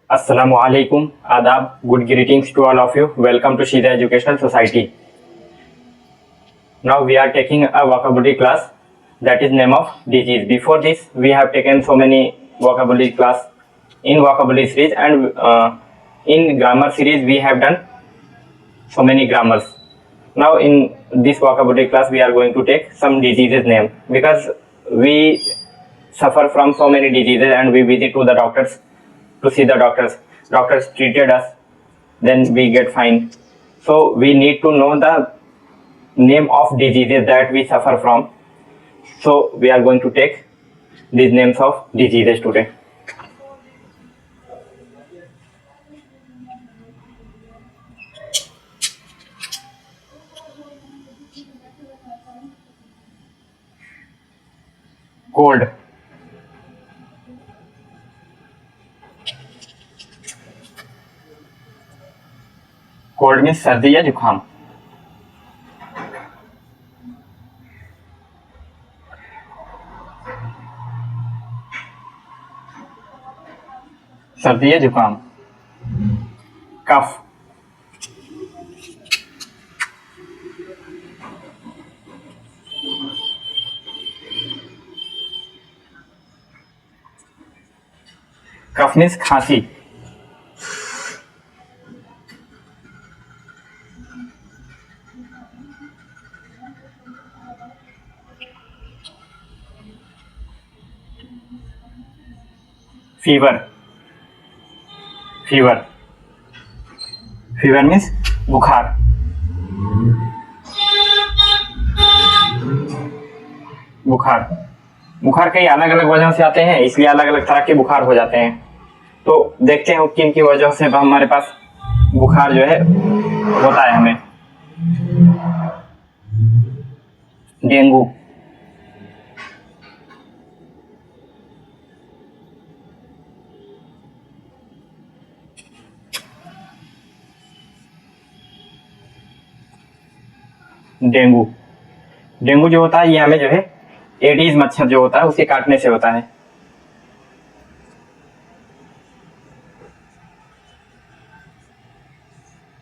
Assalamualaikum, Adab, good greetings to all of you. Welcome to Shida Educational Society. Now we are taking a vocabulary class that is name of disease. Before this, we have taken so many vocabulary class in vocabulary series and in grammar series we have done so many grammars. Now in this vocabulary class we are going to take some diseases name because we suffer from so many diseases and we visit to the doctors to see the doctors treated us, then we get fine, so we need to know the name of diseases that we suffer from. So we are going to take these names of diseases today. Cold. Cold means सर्दी या जुकाम. सर्दी या जुकाम. कफ. कफ means खांसी. Fever. Fever. Fever means बुखार. बुखार. बुखार कई अलग अलग वजहों से आते हैं, इसलिए अलग अलग तरह के बुखार हो जाते हैं. तो देखते हैं किन की वजह से हमारे पास बुखार जो है होता है. हमें डेंगू. डेंगू. डेंगू जो होता है ये हमें जो है एडीज मच्छर जो होता है उसके काटने से होता है.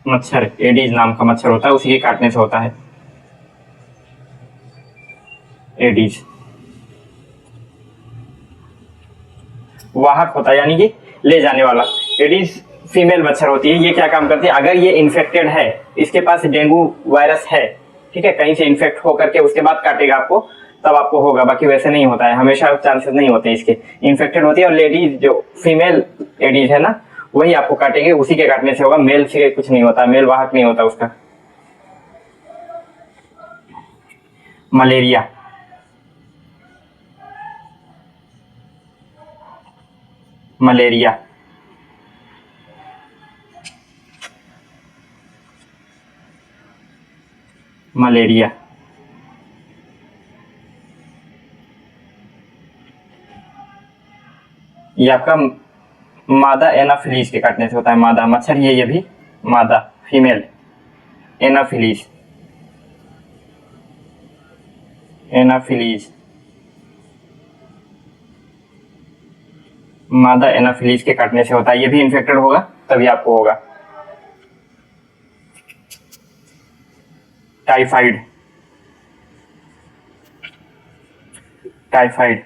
मच्छर एडीज नाम का मच्छर होता है, उसी के काटने से होता है एडीज. वाहक होता है यानी कि ले जाने वाला. एडीज फीमेल मच्छर होती है. ये क्या काम करती है, अगर ये इन्फेक्टेड है, इसके पास डेंगू वायरस है, ठीक है, कहीं से इन्फेक्ट होकर के उसके बाद काटेगा आपको, तब आपको होगा. बाकी वैसे नहीं होता है, हमेशा चांसेस नहीं होते इसके. इन्फेक्टेड होती है और लेडीज जो फीमेल एडीज है ना, वही आपको काटेंगे, उसी के काटने से होगा. मेल से कुछ नहीं होता, मेल वाहक नहीं होता उसका. मलेरिया. मलेरिया. मलेरिया. ये आपका मादा एनाफिलीज के काटने से होता है. मादा मच्छर ये भी मादा फीमेल एनाफिलीज. एनाफिलीज मादा एनाफिलीज के काटने से होता है. ये भी इन्फेक्टेड होगा तभी आपको होगा. टाइफाइड. टाइफाइड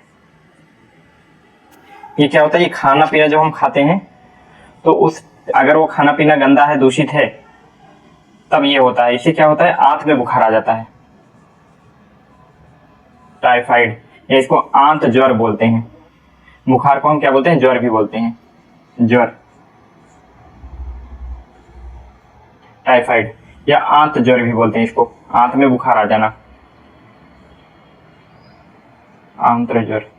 ये क्या होता है, ये खाना पीना जो हम खाते हैं तो उस अगर वो खाना पीना गंदा है, दूषित है, तब ये होता है. इससे क्या होता है, आंत में बुखार आ जाता है. टाइफाइड या इसको आंत ज्वर बोलते हैं. बुखार को हम क्या बोलते हैं, ज्वर भी बोलते हैं. ज्वर. टाइफाइड या आंत ज्वर भी बोलते हैं इसको. आंत में बुखार आ जाना, आंत ज्वर.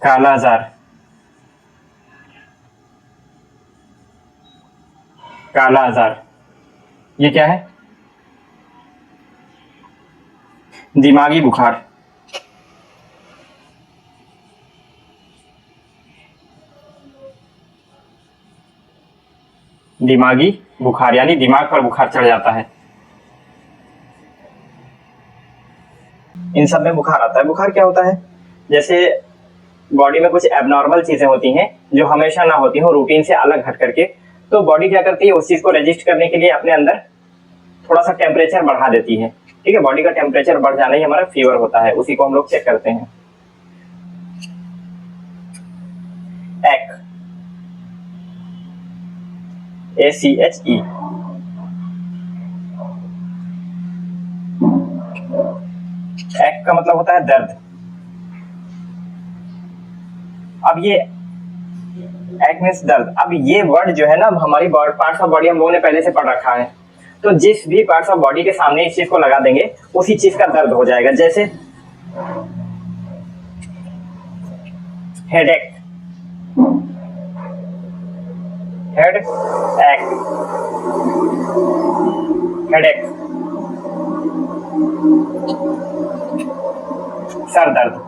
काला आजार. काला आजार ये क्या है, दिमागी बुखार. दिमागी बुखार यानी दिमाग पर बुखार चढ़ जाता है. इन सब में बुखार आता है। बुखार क्या होता है, जैसे बॉडी में कुछ एबनॉर्मल चीजें होती हैं जो हमेशा ना होती हो, रूटीन से अलग हट करके, तो बॉडी क्या करती है, उस चीज को रेजिस्ट करने के लिए अपने अंदर थोड़ा सा टेम्परेचर बढ़ा देती है। ठीक है, बॉडी का टेम्परेचर बढ़ जाना ही हमारा फीवर होता है, उसी को हम लोग चेक करते हैं। एक, ACHE, एक का मतलब होता है दर्द। अब ये एक मीन्स दर्द। अब ये वर्ड जो है ना, हमारी पार्ट्स ऑफ बॉडी हम लोगों ने पहले से पढ़ रखा है, तो जिस भी पार्ट्स ऑफ बॉडी के सामने इस चीज को लगा देंगे उसी चीज का दर्द हो जाएगा। जैसे हेडेक, हेड एक, हेडेक, सर दर्द,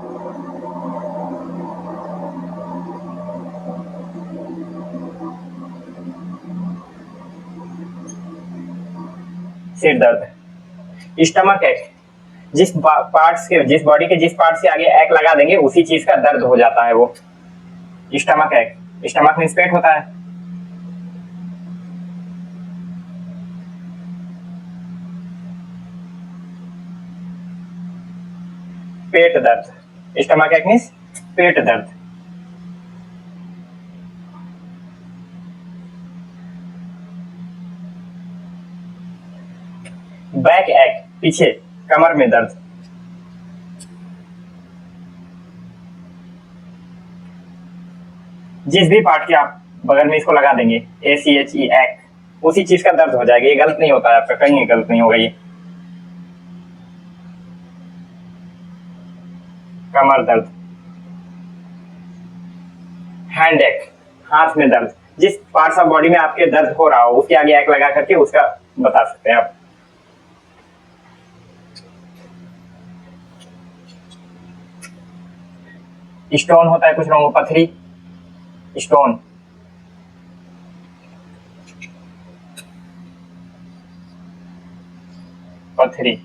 सिर दर्द, स्टमक एक, जिस बॉडी के जिस पार्ट से आगे एक लगा देंगे उसी चीज का दर्द हो जाता है वो। स्टमक एक, स्टमक मीन्स पेट होता है। पेट दर्द, स्टमक एक मीन्स पेट दर्द। बैक एक, पीछे कमर में दर्द। जिस भी पार्ट के आप बगल में इसको लगा देंगे, ACHE एक, उसी चीज का दर्द हो जाएगा। ये गलत नहीं होता है आपका, कहीं गलत नहीं होगा ये। कमर दर्द, हैंड एक, हाथ में दर्द। जिस पार्ट्स ऑफ बॉडी में आपके दर्द हो रहा हो उसके आगे एक लगा करके उसका बता सकते हैं आप। स्टोन होता है कुछ लोगों को, पथरी, स्टोन, पथरी।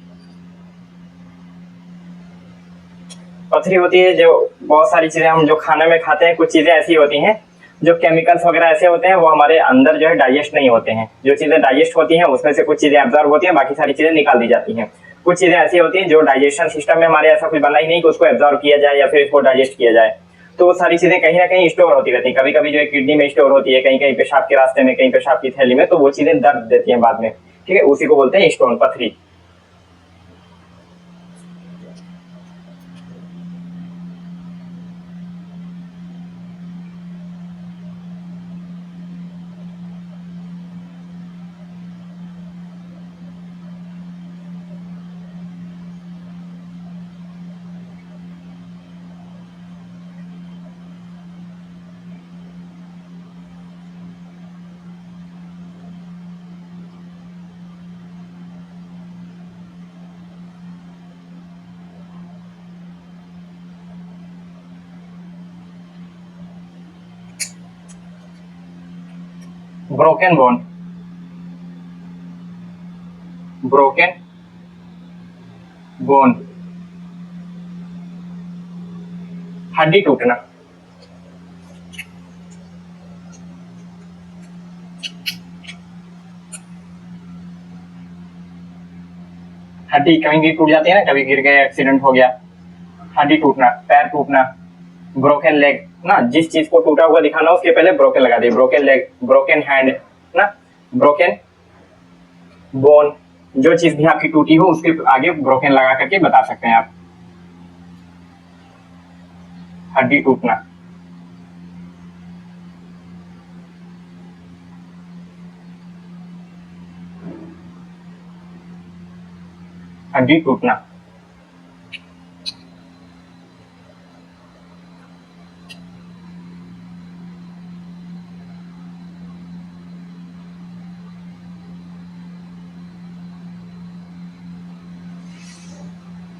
पथरी होती है जो बहुत सारी चीजें हम जो खाने में खाते हैं, कुछ चीजें ऐसी होती हैं जो केमिकल्स वगैरह ऐसे होते हैं वो हमारे अंदर जो है डाइजेस्ट नहीं होते हैं। जो चीजें डाइजेस्ट होती हैं उसमें से कुछ चीजें एब्जॉर्ब होती हैं, बाकी सारी चीजें निकाल दी जाती हैं। कुछ चीजें ऐसी होती हैं जो डाइजेशन सिस्टम में हमारे ऐसा कुछ बना ही नहीं कि उसको एब्जॉर्ब किया जाए या फिर इसको डाइजेस्ट किया जाए। तो वो सारी चीजें कहीं ना कहीं स्टोर होती रहती है। कभी कभी जो है किडनी में स्टोर होती है, कहीं कहीं पेशाब के रास्ते में, कहीं पेशाब की थैली में, तो वो चीजें दर्द देती हैं बाद में। ठीक है, उसी को बोलते हैं स्टोन, पथरी। ब्रोकन बोन, ब्रोकन बोन, हड्डी टूटना। हड्डी कहीं भी टूट जाती है ना, कभी गिर गए, एक्सीडेंट हो गया, हड्डी टूटना, पैर टूटना। ब्रोकन लेग ना, जिस चीज को टूटा हुआ दिखाना उसके पहले ब्रोकन लगा दिए। ब्रोकन लेग, ब्रोकन हैंड ना, ब्रोकन बोन, जो चीज भी आपकी टूटी हो उसके आगे ब्रोकन लगा करके बता सकते हैं आप। हड्डी टूटना, हड्डी टूटना।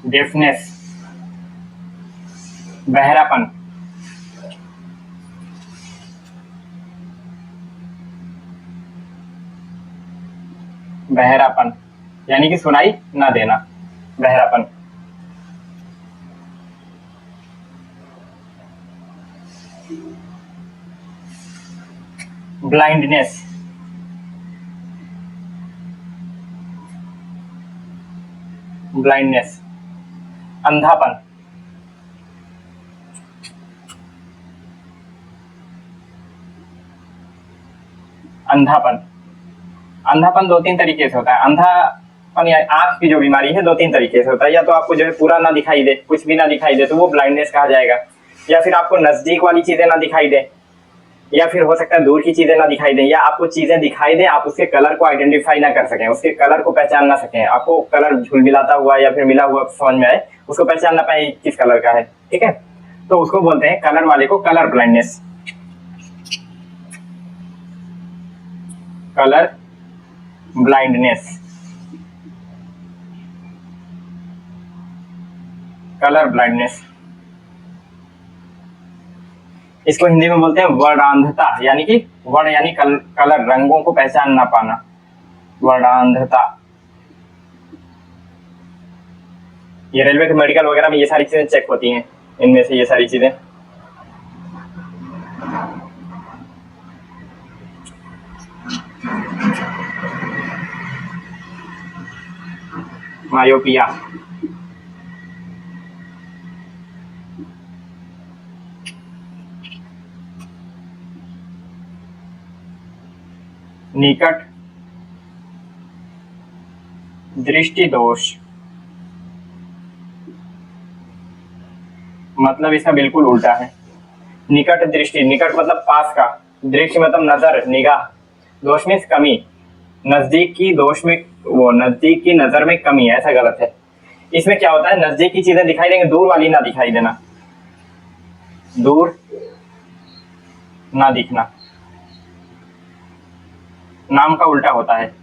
डेफनेस, बहरापन, बहरापन यानी कि सुनाई ना देना, बहरापन। Blindness, blindness, अंधापन, अंधापन। अंधापन दो तीन तरीके से होता है। अंधापन या आंख की जो बीमारी है दो तीन तरीके से होता है। या तो आपको जो है पूरा ना दिखाई दे, कुछ भी ना दिखाई दे, तो वो ब्लाइंडनेस कहा जाएगा। या फिर आपको नजदीक वाली चीजें ना दिखाई दे, या फिर हो सकता है दूर की चीजें ना दिखाई दें, या आपको चीजें दिखाई दें, आप उसके कलर को आइडेंटिफाई ना कर सकें, उसके कलर को पहचान ना सकें, आपको कलर झुलमिलाता हुआ या फिर मिला हुआ समझ में आए, उसको पहचान ना पाए किस कलर का है। ठीक है, तो उसको बोलते हैं, कलर वाले को colour blindness, colour blindness, colour blindness. इसको हिंदी में बोलते हैं वर्णांधता, यानी कि वर्ण यानी कलर, रंगों को पहचान ना पाना, वर्णांधता। ये रेलवे के मेडिकल वगैरह में ये सारी चीजें चेक होती हैं, इनमें से ये सारी चीजें। मायोपिया, निकट दृष्टि दोष, मतलब इसका बिल्कुल उल्टा है। निकट दृष्टि, निकट मतलब पास का, दृष्टि मतलब नजर, निगाह, दोष में कमी, नजदीक की दोष में, वो नजदीक की नजर में कमी है, ऐसा गलत है। इसमें क्या होता है, नजदीक की चीजें दिखाई देंगे, दूर वाली ना दिखाई देना, दूर ना दिखना, नाम का उल्टा होता है।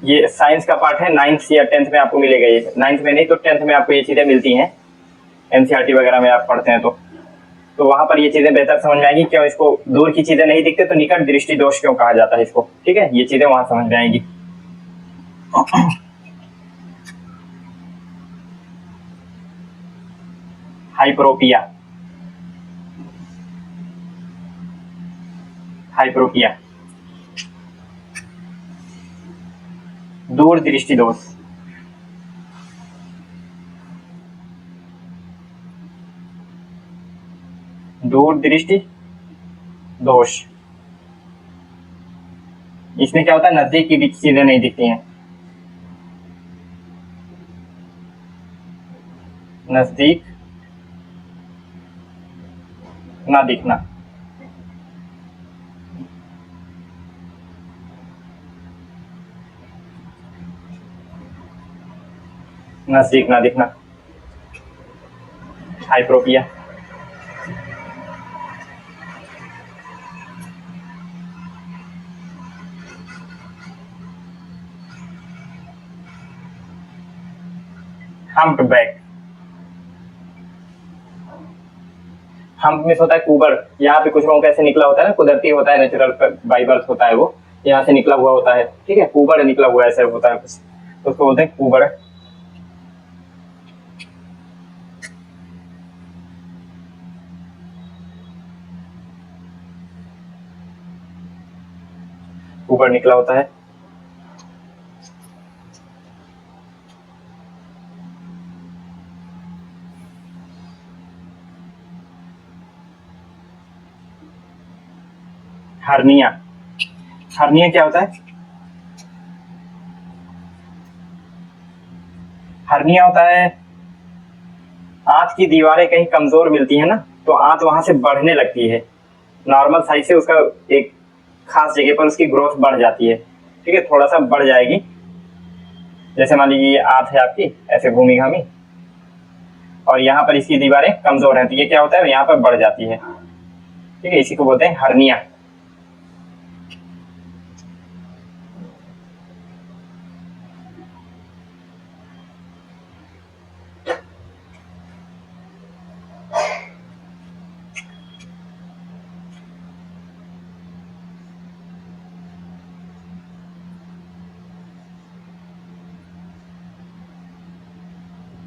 ये साइंस का पार्ट है, 9th या 10th में आपको मिलेगा ये, 9th में नहीं तो 10th में आपको ये चीजें मिलती हैं, एनसीईआरटी वगैरह में आप पढ़ते हैं तो वहां पर ये चीजें बेहतर समझ में आएगी। क्यों इसको दूर की चीजें नहीं दिखते, तो निकट दृष्टि दोष क्यों कहा जाता है इसको। ठीक है, ये चीजें वहां समझ में आएगी। हाइप्रोपिया, हाइप्रोपिया, दूर दृष्टि दोष, दूर दृष्टि दोष। इसमें क्या होता है, नजदीक की भी चीजें नहीं दिखती हैं, नजदीक ना दिखना, नजदीक ना दिखना, हाइप्रोपिया। हम्प्ड बैक, हम्प में होता है कुबड़, यहाँ पे कुछ लोगों का ऐसे निकला होता है ना, कुदरती होता है, नेचुरल बाई बर्थ होता है, वो यहाँ से निकला हुआ होता है। ठीक है, कुबड़ निकला हुआ ऐसे होता है कुछ, तो उसको बोलते हैं कुबड़। कुबड़ निकला होता है। हर्निया, हर्निया क्या होता है, हर्निया होता है, आंत की दीवारें कहीं कमजोर मिलती है ना, तो आंत वहां से बढ़ने लगती है, नॉर्मल साइज से उसका एक खास जगह पर उसकी ग्रोथ बढ़ जाती है। ठीक है, थोड़ा सा बढ़ जाएगी, जैसे मान लीजिए ये आंत है आपकी ऐसे घूमी घामी, और यहाँ पर इसकी दीवारें कमजोर हैं, तो ये क्या होता है, यहाँ पर बढ़ जाती है। ठीक है, इसी को बोलते हैं हर्निया।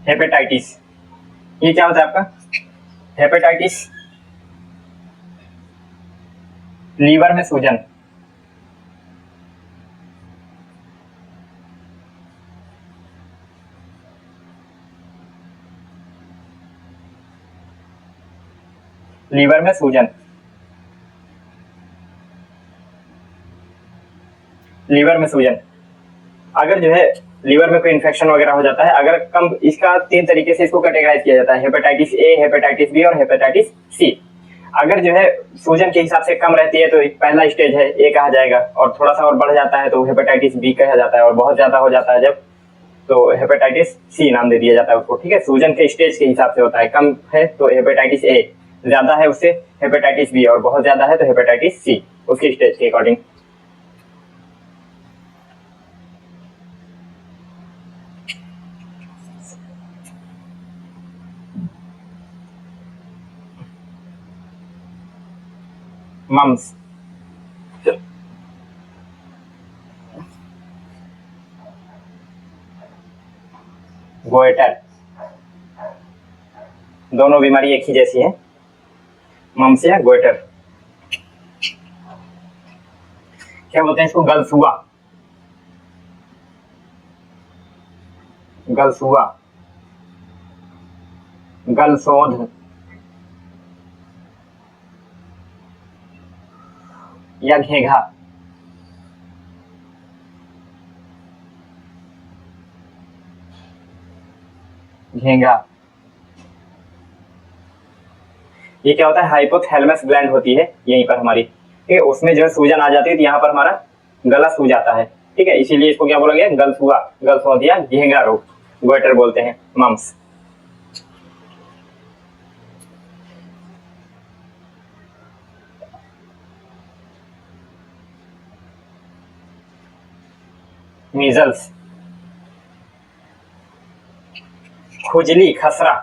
हेपेटाइटिस, ये क्या होता है आपका, हेपेटाइटिस, लीवर में सूजन, लीवर में सूजन, लीवर में सूजन। अगर जो है लीवर में कोई इन्फेक्शन वगैरह हो जाता है, अगर कम, इसका 3 तरीके से इसको कैटेगराइज किया जाता है, हेपेटाइटिस ए, हेपेटाइटिस बी और हेपेटाइटिस सी। अगर जो है सूजन के हिसाब से कम रहती है तो पहला स्टेज है ए कहा जाएगा, और थोड़ा सा और बढ़ जाता है तो हेपेटाइटिस बी कहा जाता है, और बहुत ज्यादा हो जाता है जब तो हेपेटाइटिस सी नाम दे दिया जाता है उसको। ठीक है, सूजन के स्टेज के हिसाब से होता है, कम है तो हेपेटाइटिस ए, ज्यादा है उससे हेपेटाइटिस बी, और बहुत ज्यादा है तो हेपेटाइटिस सी, उसके स्टेज के अकॉर्डिंग। मम्स, गोएटर, दोनों बीमारी एक ही जैसी है, मम्स या गोएटर। क्या बोलते हैं इसको? गलसुआ, गलसुआ, गलसोध या घेघा, घेंगा। ये क्या होता है? हाइपोथैलेमस ग्लैंड होती है यहीं पर हमारी, ठीक है, उसमें जो है सूजन आ जाती है तो यहाँ पर हमारा गला सूज जाता है। ठीक है, इसीलिए इसको क्या बोला गया? गलसुआ, गलसोध या घेंगा रोग, गोइटर बोलते हैं, मम्स। मीजल्स, खुजली, खसरा,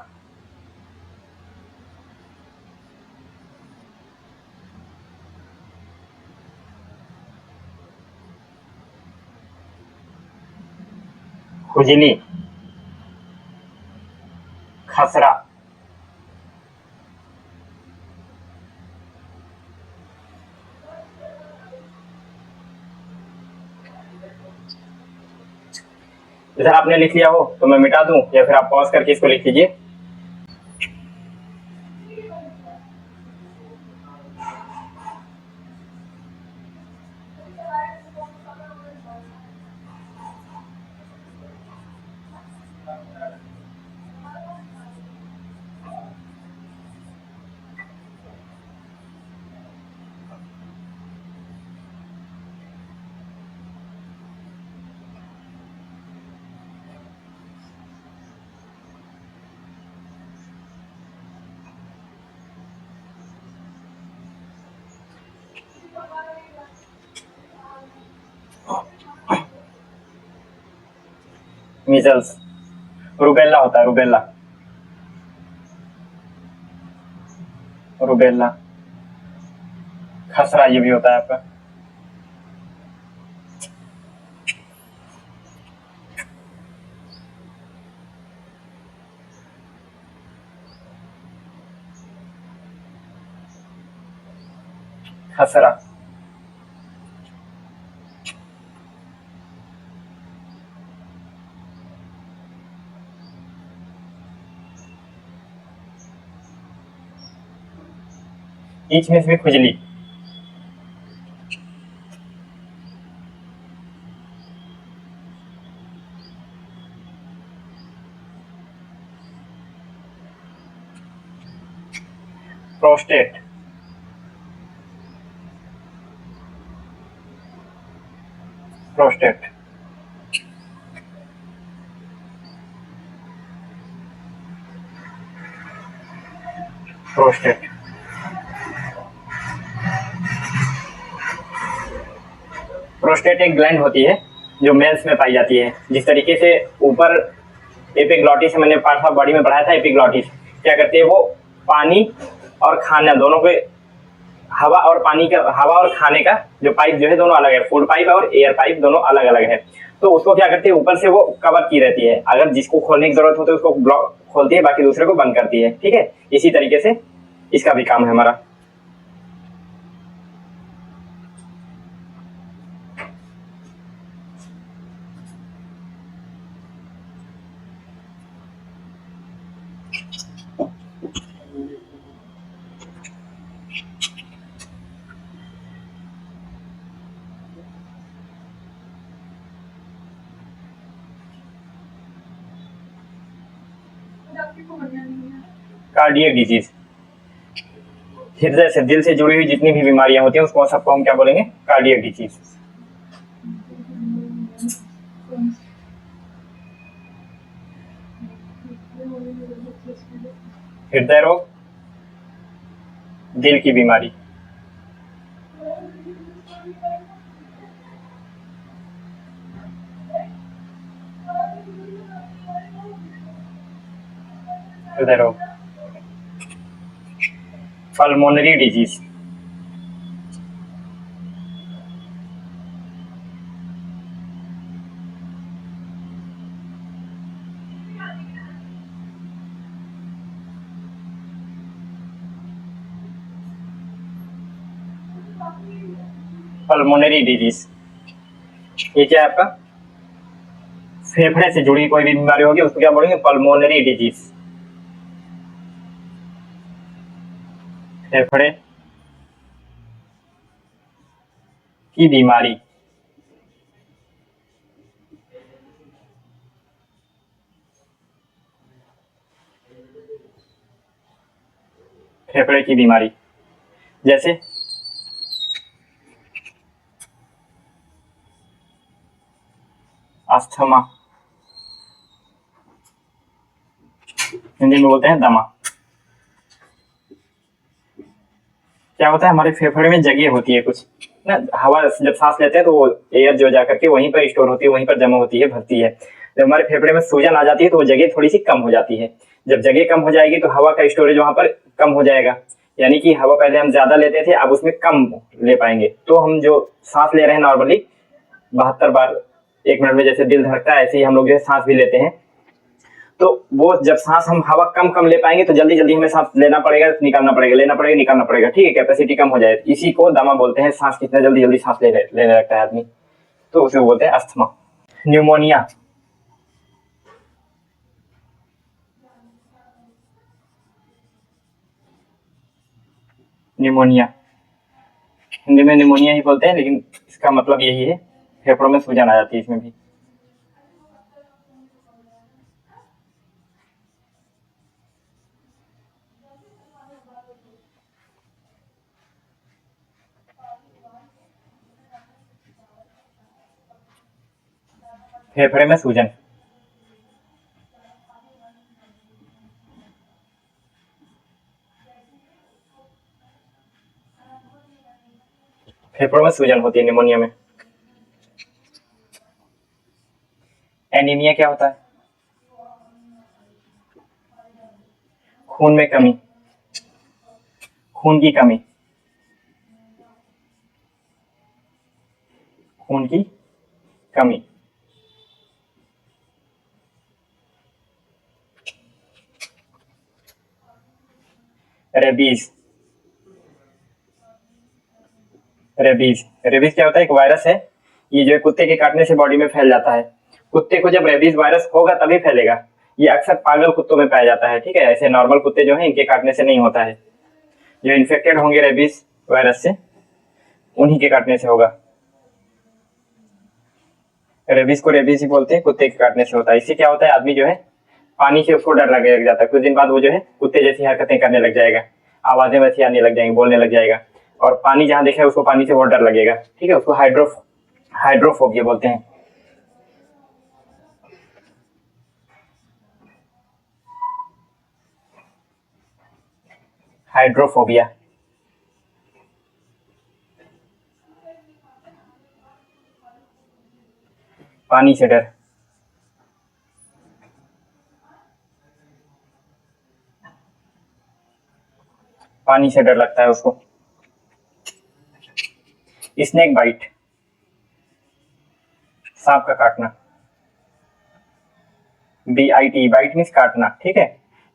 खुजली, खसरा, इधर आपने लिख लिया हो तो मैं मिटा दूं, या फिर आप पॉज करके इसको लिख लीजिए। मीजल्स, रुबेला होता है, रुबेला, रुबेला, खसरा ये भी होता है आपका। खसरा, बीच में भी खुजली, प्रोस्टेट, प्रोस्टेट, प्रोस्टेट, प्रोस्टेट एक ग्लैंड होती है जो मेल्स में पाई जाती है। जिस तरीके से ऊपर एपिग्लॉटिस मैंने पार्ट ऑफ बॉडी में पढ़ाया था, एपिग्लॉटिस क्या करती है? वो पानी और खाना दोनों के, हवा और पानी का, हवा और खाने का जो पाइप जो है दोनों अलग है, फूड पाइप और एयर पाइप दोनों अलग अलग है। तो उसको क्या करती है? ऊपर से वो कवर की रहती है, अगर जिसको खोलने की जरूरत होती है उसको ब्लॉक खोलती है, बाकी दूसरे को बंद करती है। ठीक है, इसी तरीके से इसका भी काम है हमारा। कार्डियक डिजीज, हृदय से, दिल से जुड़ी हुई जितनी भी बीमारियां होती हैं उसको सबको हम क्या बोलेंगे? Cardiac disease. हृदय रोग, दिल की बीमारी, हृदय रोग। पल्मोनरी डिजीज, पल्मोनरी डिजीज ये क्या है आपका? फेफड़े से जुड़ी कोई भी बीमारी होगी उसको क्या बोलेंगे? Pulmonary disease. फेफड़े की बीमारी, फेफड़े की बीमारी जैसे अस्थमा, हिंदी में बोलते हैं दमा। क्या होता है? हमारे फेफड़े में जगह होती है कुछ ना, हवा जब सांस लेते हैं तो वो एयर जो जा करके वहीं पर स्टोर होती है, वहीं पर जमा होती है, भरती है। जब हमारे फेफड़े में सूजन आ जाती है तो वो जगह थोड़ी सी कम हो जाती है। जब जगह कम हो जाएगी तो हवा का स्टोरेज वहां पर कम हो जाएगा, यानी कि हवा पहले हम ज्यादा लेते थे, अब उसमें कम ले पाएंगे। तो हम जो सांस ले रहे हैं नॉर्मली 72 बार 1 मिनट में जैसे दिल धड़कता है, ऐसे ही हम लोग जो है सांस भी लेते हैं। तो वो जब सांस हम हवा कम कम ले पाएंगे तो जल्दी जल्दी हमें सांस लेना पड़ेगा, निकालना पड़ेगा, लेना पड़ेगा, निकालना पड़ेगा, ठीक है, कैपेसिटी कम हो जाए। इसी को दमा बोलते हैं। सांस कितना जल्दी जल्दी सांस लेने लगता है आदमी, तो उसे बोलते हैं अस्थमा। न्यूमोनिया, न्यूमोनिया हिंदी में न्यूमोनिया ही बोलते हैं, लेकिन इसका मतलब यही है, फेफड़ों में सूजन आ जाती है इसमें भी। फेफड़े में सूजन, फेफड़ों में सूजन होती है निमोनिया में। एनीमिया क्या होता है? खून में कमी, खून की कमी, खून की कमी। रेबीज, रेबीज, रेबीज क्या होता है? एक वायरस है, ये जो है कुत्ते के काटने से बॉडी में फैल जाता है। कुत्ते को जब रेबीज वायरस होगा तभी फैलेगा। ये अक्सर पागल कुत्तों में पाया जाता है, ठीक है, ऐसे नॉर्मल कुत्ते जो हैं इनके काटने से नहीं होता है। जो इन्फेक्टेड होंगे रेबीज वायरस से उन्हीं के काटने से होगा। रेबीज को रेबीज ही बोलते हैं, कुत्ते के काटने से होता है। इससे क्या होता है? आदमी जो है पानी से उसको डर लगने लग जाता है, कुछ दिन बाद वो जो है कुत्ते जैसी हरकतें करने लग जाएगा, आवाजें वैसी आने लग जाएंगी, बोलने लग जाएगा, और पानी जहां देखे उसको पानी से बहुत डर लगेगा, ठीक है, उसको हाइड्रोफोबिया बोलते हैं। हाइड्रोफोबिया, पानी से डर, पानी से डर लगता है उसको। स्नेक बाइट, सांप का काटना। BIT, बाइट मीन्स काटना, ठीक है,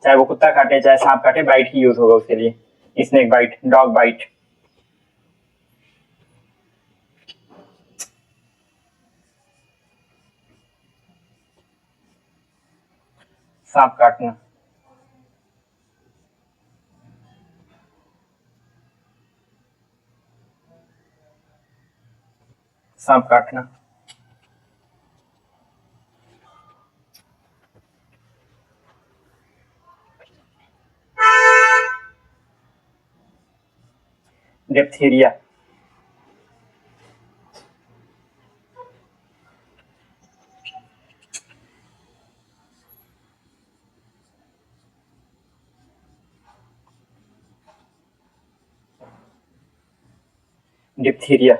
चाहे वो कुत्ता काटे चाहे सांप काटे, बाइट ही यूज होगा उसके लिए। स्नेक बाइट, डॉग बाइट, सांप काटना। सांप काटना, डिप्थीरिया, डिप्थीरिया।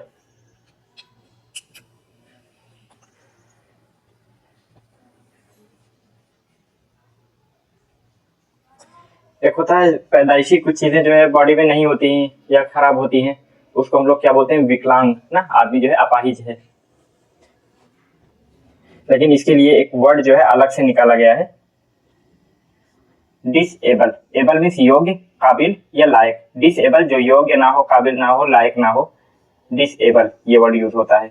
एक होता है पैदाइशी कुछ चीजें जो है बॉडी में नहीं होती हैं या खराब होती हैं, उसको हम लोग क्या बोलते हैं, विकलांग ना, आदमी जो है अपाहिज है। लेकिन इसके लिए एक वर्ड जो है अलग से निकाला गया है, डिसेबल। एबल मीन्स योग्य, काबिल या लायक। डिसेबल जो योग्य ना हो, काबिल ना हो, लायक ना हो, डिसेबल ये वर्ड यूज होता है।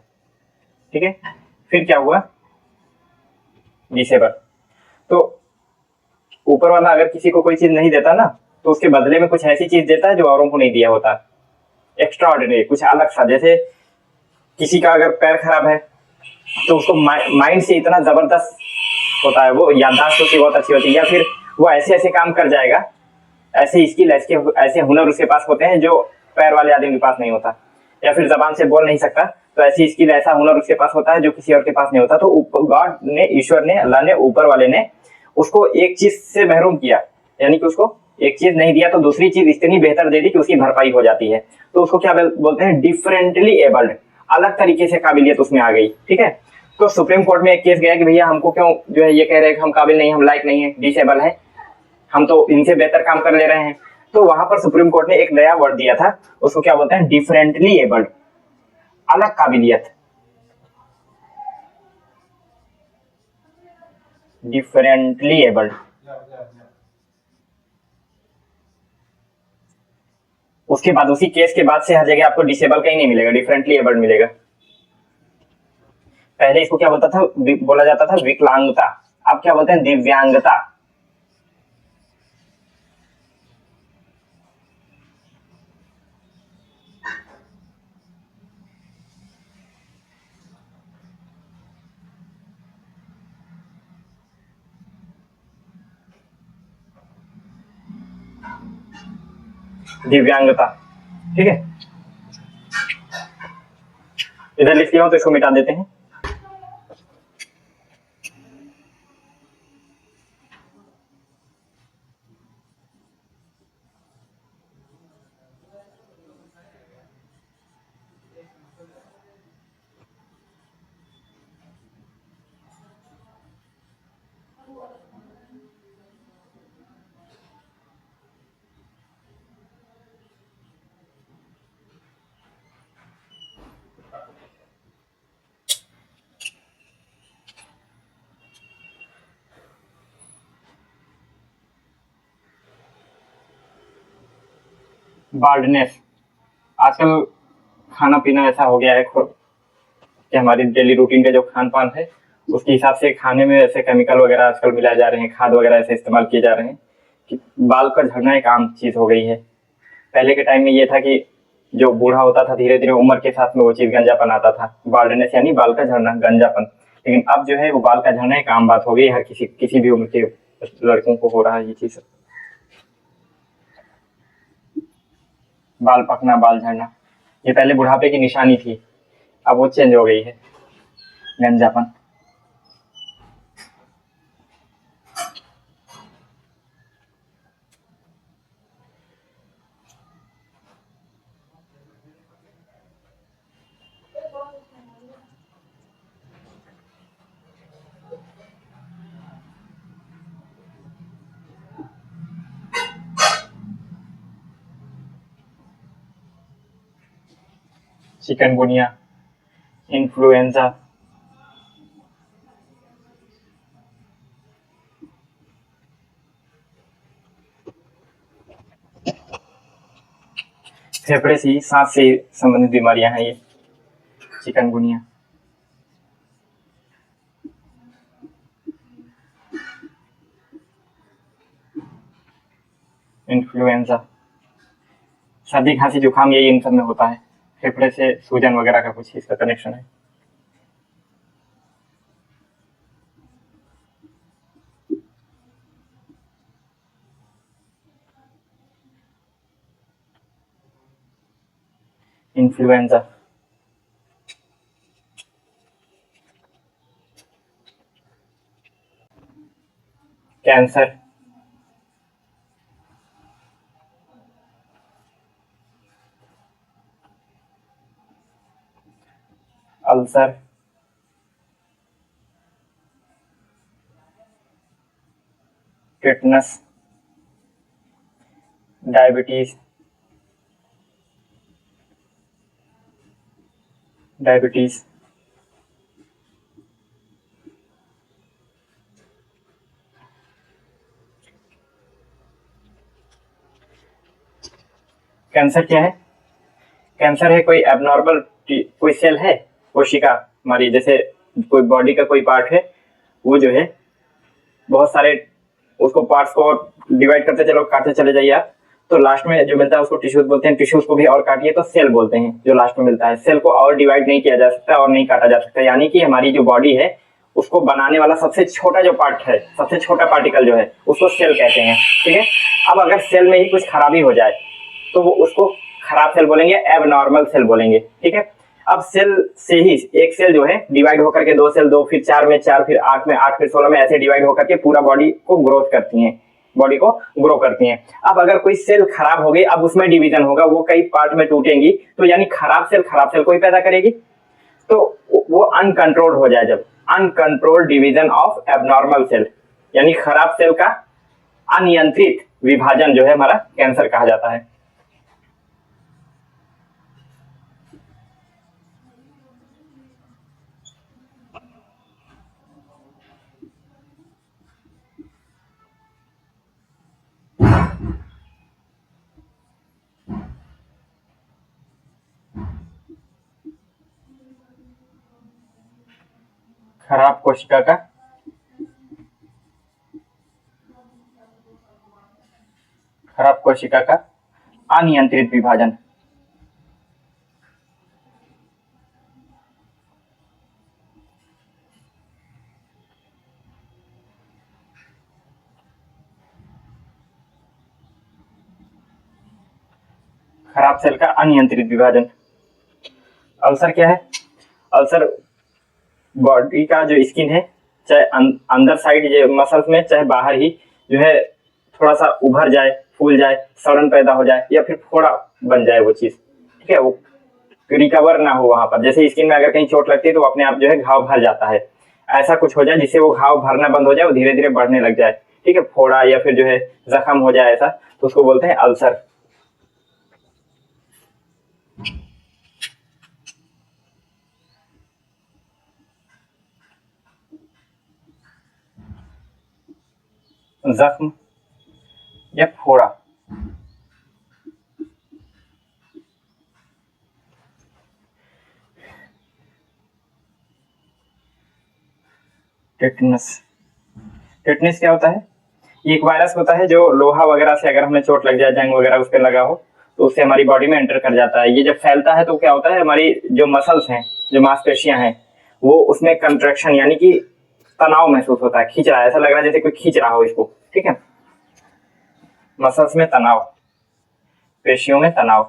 ठीक है, फिर क्या हुआ, डिसेबल। तो ऊपर वाला अगर किसी को कोई चीज नहीं देता ना, तो उसके बदले में कुछ ऐसी चीज देता है जो औरों को नहीं दिया होता, एक्स्ट्रा ऑर्डिनरी, कुछ अलग सा। जैसे किसी का अगर पैर खराब है तो उसको माइंड से इतना जबरदस्त होता है, वो याददाश्त उसकी बहुत अच्छी होती है, या फिर वो ऐसे ऐसे काम कर जाएगा, ऐसे स्किल, ऐसे हुनर उसके पास होते हैं जो पैर वाले आदमी के पास नहीं होता। या फिर जबान से बोल नहीं सकता, तो ऐसी स्किल, ऐसा हुनर उसके पास होता है जो किसी और के पास नहीं होता। तो गॉड ने, ईश्वर ने, अल्लाह ने, ऊपर वाले ने उसको एक चीज से महरूम किया, यानी कि उसको एक चीज नहीं दिया तो दूसरी चीज इतनी बेहतर दे दी कि उसकी भरपाई हो जाती है। तो उसको क्या बोलते हैं, डिफरेंटली एबल्ड, अलग तरीके से काबिलियत उसमें आ गई। ठीक है, तो सुप्रीम कोर्ट में एक केस गया कि भैया हमको क्यों जो है ये कह रहे हैं कि हम काबिल नहीं, हम लायक नहीं है, डिसेबल है, हम तो इनसे बेहतर काम कर ले रहे हैं। तो वहां पर सुप्रीम कोर्ट ने एक नया वर्ड दिया था, उसको क्या बोलते हैं, डिफरेंटली एबल्ड, अलग काबिलियत, डिफरेंटली एबल्ड। उसके बाद उसी केस के बाद से हर जगह आपको डिसेबल का ही नहीं मिलेगा, डिफरेंटली एबल्ड मिलेगा। पहले इसको क्या बोलता था, बोला जाता था विकलांगता, अब क्या बोलते हैं, दिव्यांगता। दिव्यांगता, ठीक है, इधर लिख लिया हो तो इसको मिटा देते हैं। बाल्डनेस, आजकल खाना पीना ऐसा हो गया है कि हमारी डेली रूटीन का जो खान पान है उसके हिसाब से खाने में ऐसे केमिकल वगैरह आजकल मिलाए जा रहे हैं, खाद वगैरह ऐसे इस्तेमाल किए जा रहे हैं कि बाल का झड़ना एक आम चीज हो गई है। पहले के टाइम में ये था कि जो बूढ़ा होता था धीरे धीरे उम्र के साथ में वो चीज गंजापन आता था, बाल्डनेस यानी बाल का झड़ना, गंजापन। लेकिन अब जो है वो बाल का झड़ना एक आम बात हो गई, हर किसी भी उम्र के लड़कों को हो रहा है ये चीज, बाल पकना, बाल झड़ना। ये पहले बुढ़ापे की निशानी थी, अब वो चेंज हो गई है, गंजापन। चिकनगुनिया, इन्फ्लुएंजा, फेफड़े से, सांस से संबंधित बीमारियां हैं ये, चिकनगुनिया। इन्फ्लुएंजा, सर्दी खांसी जुकाम यही इन सब में होता है, फेफड़े से सूजन वगैरह का कुछ इसका कनेक्शन है। Influenza, cancer, ulcer, tetanus, diabetes, diabetes, cancer क्या है? कैंसर है कोई एबनॉर्मल, कोई सेल है, कोशिका हमारी, जैसे कोई बॉडी का कोई पार्ट है, वो जो है बहुत सारे उसको पार्ट्स को डिवाइड करते चलो, काटते चले जाइए आप, तो लास्ट में जो मिलता है उसको टिश्यूज बोलते हैं। टिश्यूज को भी और काटिए तो सेल बोलते हैं जो लास्ट में मिलता है। सेल को और डिवाइड नहीं किया जा सकता और नहीं काटा जा सकता, यानी कि हमारी जो बॉडी है उसको बनाने वाला सबसे छोटा जो पार्ट है, सबसे छोटा पार्टिकल जो है उसको सेल कहते हैं। ठीक है, अब अगर सेल में ही कुछ खराबी हो जाए तो वो उसको खराब सेल बोलेंगे, एबनॉर्मल सेल बोलेंगे। ठीक है, अब सेल से ही एक सेल जो है डिवाइड होकर के 2 सेल, 2 फिर 4 में, 4 फिर 8 में, 8 फिर 16 में, ऐसे डिवाइड होकर के पूरा बॉडी को ग्रोथ करती हैं, बॉडी को ग्रो करती हैं। अब अगर कोई सेल खराब हो गई, अब उसमें डिवीजन होगा, वो कई पार्ट में टूटेंगी, तो यानी खराब सेल को ही पैदा करेगी, तो वो अनकंट्रोल्ड हो जाए। जब uncontrolled division of abnormal cell, यानी खराब सेल का अनियंत्रित विभाजन जो है हमारा कैंसर कहा जाता है। खराब कोशिका का अनियंत्रित विभाजन। खराब सेल का अनियंत्रित विभाजन। अल्सर क्या है? अल्सर बॉडी का जो स्किन है, चाहे अंदर साइड जो मसल्स में, चाहे बाहर ही जो है थोड़ा सा उभर जाए, फूल जाए, सड़न पैदा हो जाए, या फिर फोड़ा बन जाए वो चीज। ठीक है, वो रिकवर ना हो वहां पर। जैसे स्किन में अगर कहीं चोट लगती है तो अपने आप जो है घाव भर जाता है, ऐसा कुछ हो जाए जिससे वो घाव भरना बंद हो जाए, वो धीरे धीरे बढ़ने लग जाए। ठीक है, फोड़ा या फिर जो है जख्म हो जाए ऐसा, तो उसको बोलते हैं अल्सर। जख्म या फोड़ा। टिटनस। टिटनस क्या होता है? ये एक वायरस होता है जो लोहा वगैरह से अगर हमें चोट लग जाए, जंग वगैरह उस पर लगा हो, तो उससे हमारी बॉडी में एंटर कर जाता है। ये जब फैलता है तो क्या होता है, हमारी जो मसल्स हैं, जो मांसपेशियां हैं, वो उसमें कंट्रैक्शन यानी कि तनाव महसूस होता है, खींच रहा है, ऐसा लग रहा है जैसे कोई खींच रहा हो इसको। ठीक है, मसल्स में तनाव, पेशियों में तनाव,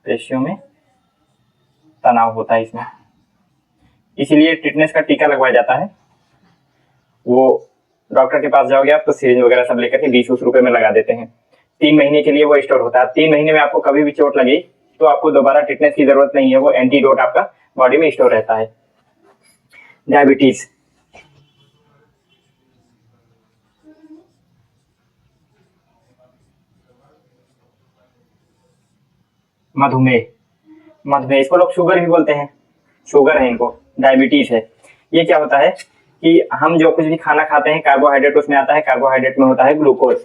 पेशियों में तनाव होता है इसमें, इसीलिए टिटनेस का टीका लगवाया जाता है। वो डॉक्टर के पास जाओगे आप तो सिरिंज वगैरह सब लेकर के 20 रुपए में लगा देते हैं। 3 महीने के लिए वो स्टोर होता है। 3 महीने में आपको कभी भी चोट लगी तो आपको दोबारा टिटनेस की जरूरत नहीं है, वो एंटीडोट आपका बॉडी में स्टोर रहता है। डायबिटीज। मधुमेह, मधुमेह इसको लोग शुगर भी बोलते हैं, शुगर है इनको, डायबिटीज है। ये क्या होता है कि हम जो कुछ भी खाना खाते हैं, कार्बोहाइड्रेट उसमें आता है, कार्बोहाइड्रेट में होता है ग्लूकोज।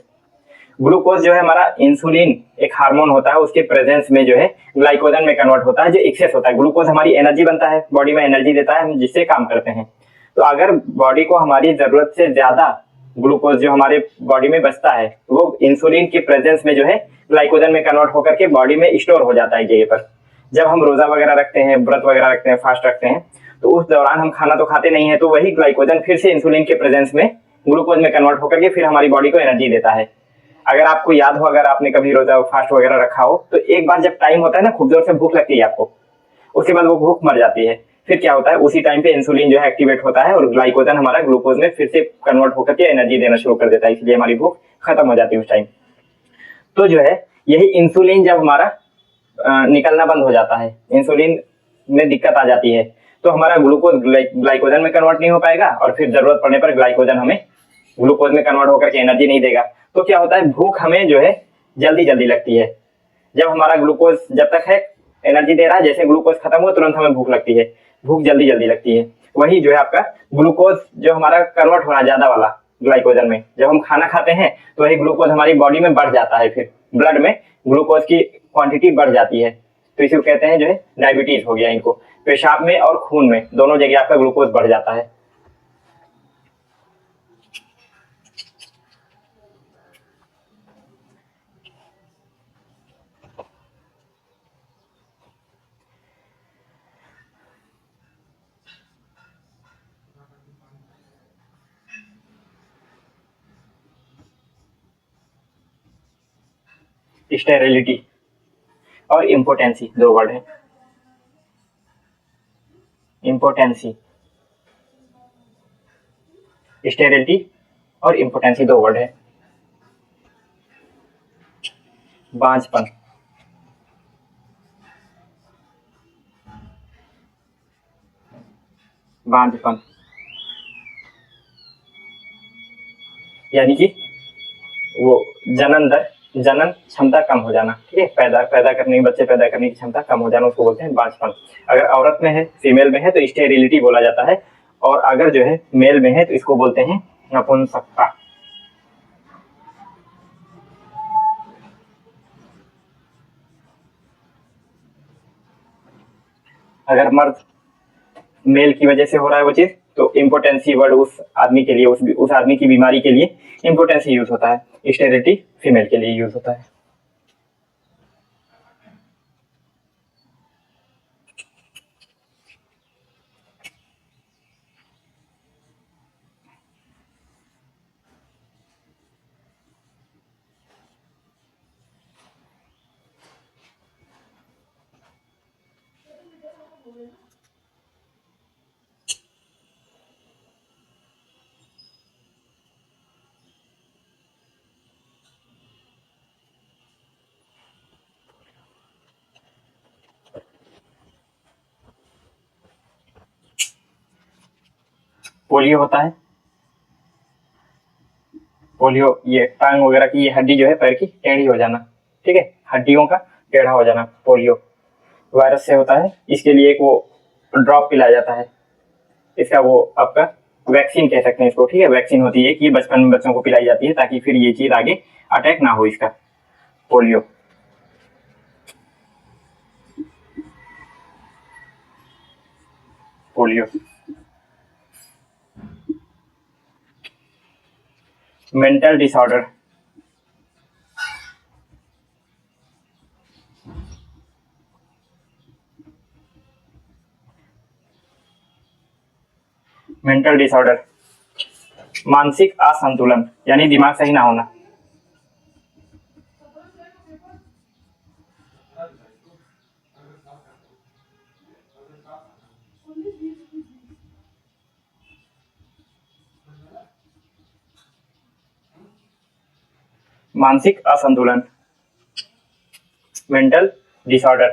ग्लूकोज जो है हमारा इंसुलिन एक हार्मोन होता है, उसके प्रेजेंस में जो है ग्लाइकोजन में कन्वर्ट होता है, जो एक्सेस होता है। ग्लूकोज हमारी एनर्जी बनता है, बॉडी में एनर्जी देता है, हम जिससे काम करते हैं। तो अगर बॉडी को हमारी जरूरत से ज्यादा ग्लूकोज जो हमारे बॉडी में बचता है, वो इंसुलिन के प्रेजेंस में जो है ग्लाइकोजन में कन्वर्ट होकर के बॉडी में स्टोर हो जाता है जगह पर। जब हम रोजा वगैरह रखते हैं, व्रत वगैरह रखते हैं, फास्ट रखते हैं, तो उस दौरान हम खाना तो खाते नहीं है, तो वही ग्लाइकोजन फिर से इंसुलिन के प्रेजेंस में ग्लूकोज में कन्वर्ट होकर के फिर हमारी बॉडी को एनर्जी देता है। अगर आपको याद हो, अगर आपने कभी रोजा फास्ट वगैरह रखा हो, तो एक बार जब टाइम होता है ना, खूब जोर से भूख लगती है आपको, उसके बाद वो भूख मर जाती है। फिर क्या होता है, उसी टाइम पे इंसुलिन जो है एक्टिवेट होता है और ग्लाइकोजन हमारा ग्लूकोज में फिर से कन्वर्ट होकर के एनर्जी देना शुरू कर देता है, इसलिए हमारी भूख खत्म हो जाती है उस टाइम। तो जो है यही इंसुलिन जब हमारा निकलना बंद हो जाता है, इंसुलिन में दिक्कत आ जाती है, तो हमारा ग्लूकोज ग्लाइकोजन में कन्वर्ट नहीं हो पाएगा और फिर जरूरत पड़ने पर ग्लाइकोजन हमें ग्लूकोज में कन्वर्ट होकर के एनर्जी नहीं देगा। तो क्या होता है, भूख हमें जो है जल्दी जल्दी लगती है। जब हमारा ग्लूकोज जब तक है एनर्जी दे रहा है, जैसे ग्लूकोज खत्म हुआ तुरंत हमें भूख लगती है, भूख जल्दी जल्दी लगती है। वही जो है आपका ग्लूकोज जो हमारा कन्वर्ट हो रहा है ज्यादा वाला ग्लाइकोजन में, जब हम खाना खाते हैं तो वही ग्लूकोज हमारी बॉडी में बढ़ जाता है, फिर ब्लड में ग्लूकोज की क्वांटिटी बढ़ जाती है। तो इसे कहते हैं जो है डायबिटीज हो गया इनको। पेशाब में और खून में दोनों जगह आपका ग्लूकोज बढ़ जाता है। स्टेरिलिटी और इम्पोटेंसी दो वर्ड है। इम्पोटेंसी, स्टेरिलिटी और इम्पोटेंसी दो वर्ड है। बांझपन, बांझपन यानी कि वो जनन क्षमता कम हो जाना, ठीक है, पैदा करने बच्चे पैदा करने की क्षमता कम हो जाना, उसको बोलते हैं बांझपन। अगर औरत में है, फीमेल में है, तो स्टेरिलिटी बोला जाता है, और अगर जो है मेल में है तो इसको बोलते हैं नपुंसकता। अगर मर्द मेल की वजह से हो रहा है वो चीज, तो इम्पोटेंसी वर्ड उस आदमी के लिए, उस आदमी की बीमारी के लिए इम्पोटेंसी यूज होता है। स्टेरिलिटी फीमेल के लिए यूज होता है। पोलियो होता है, पोलियो ये टांग वगैरह की ये हड्डी जो है पैर की टेढ़ी हो जाना, ठीक है, हड्डियों का टेढ़ा हो जाना, पोलियो वायरस से होता है। इसके लिए एक वो ड्रॉप पिलाया जाता है, इसका वो आपका वैक्सीन कह सकते हैं इसको, ठीक है, वैक्सीन होती है कि बचपन में बच्चों को पिलाई जाती है ताकि फिर ये चीज आगे अटैक ना हो इसका, polio. Polio, mental disorder, mental disorder मानसिक असंतुलन यानी दिमाग सही ना होना। मानसिक असंतुलन, mental disorder.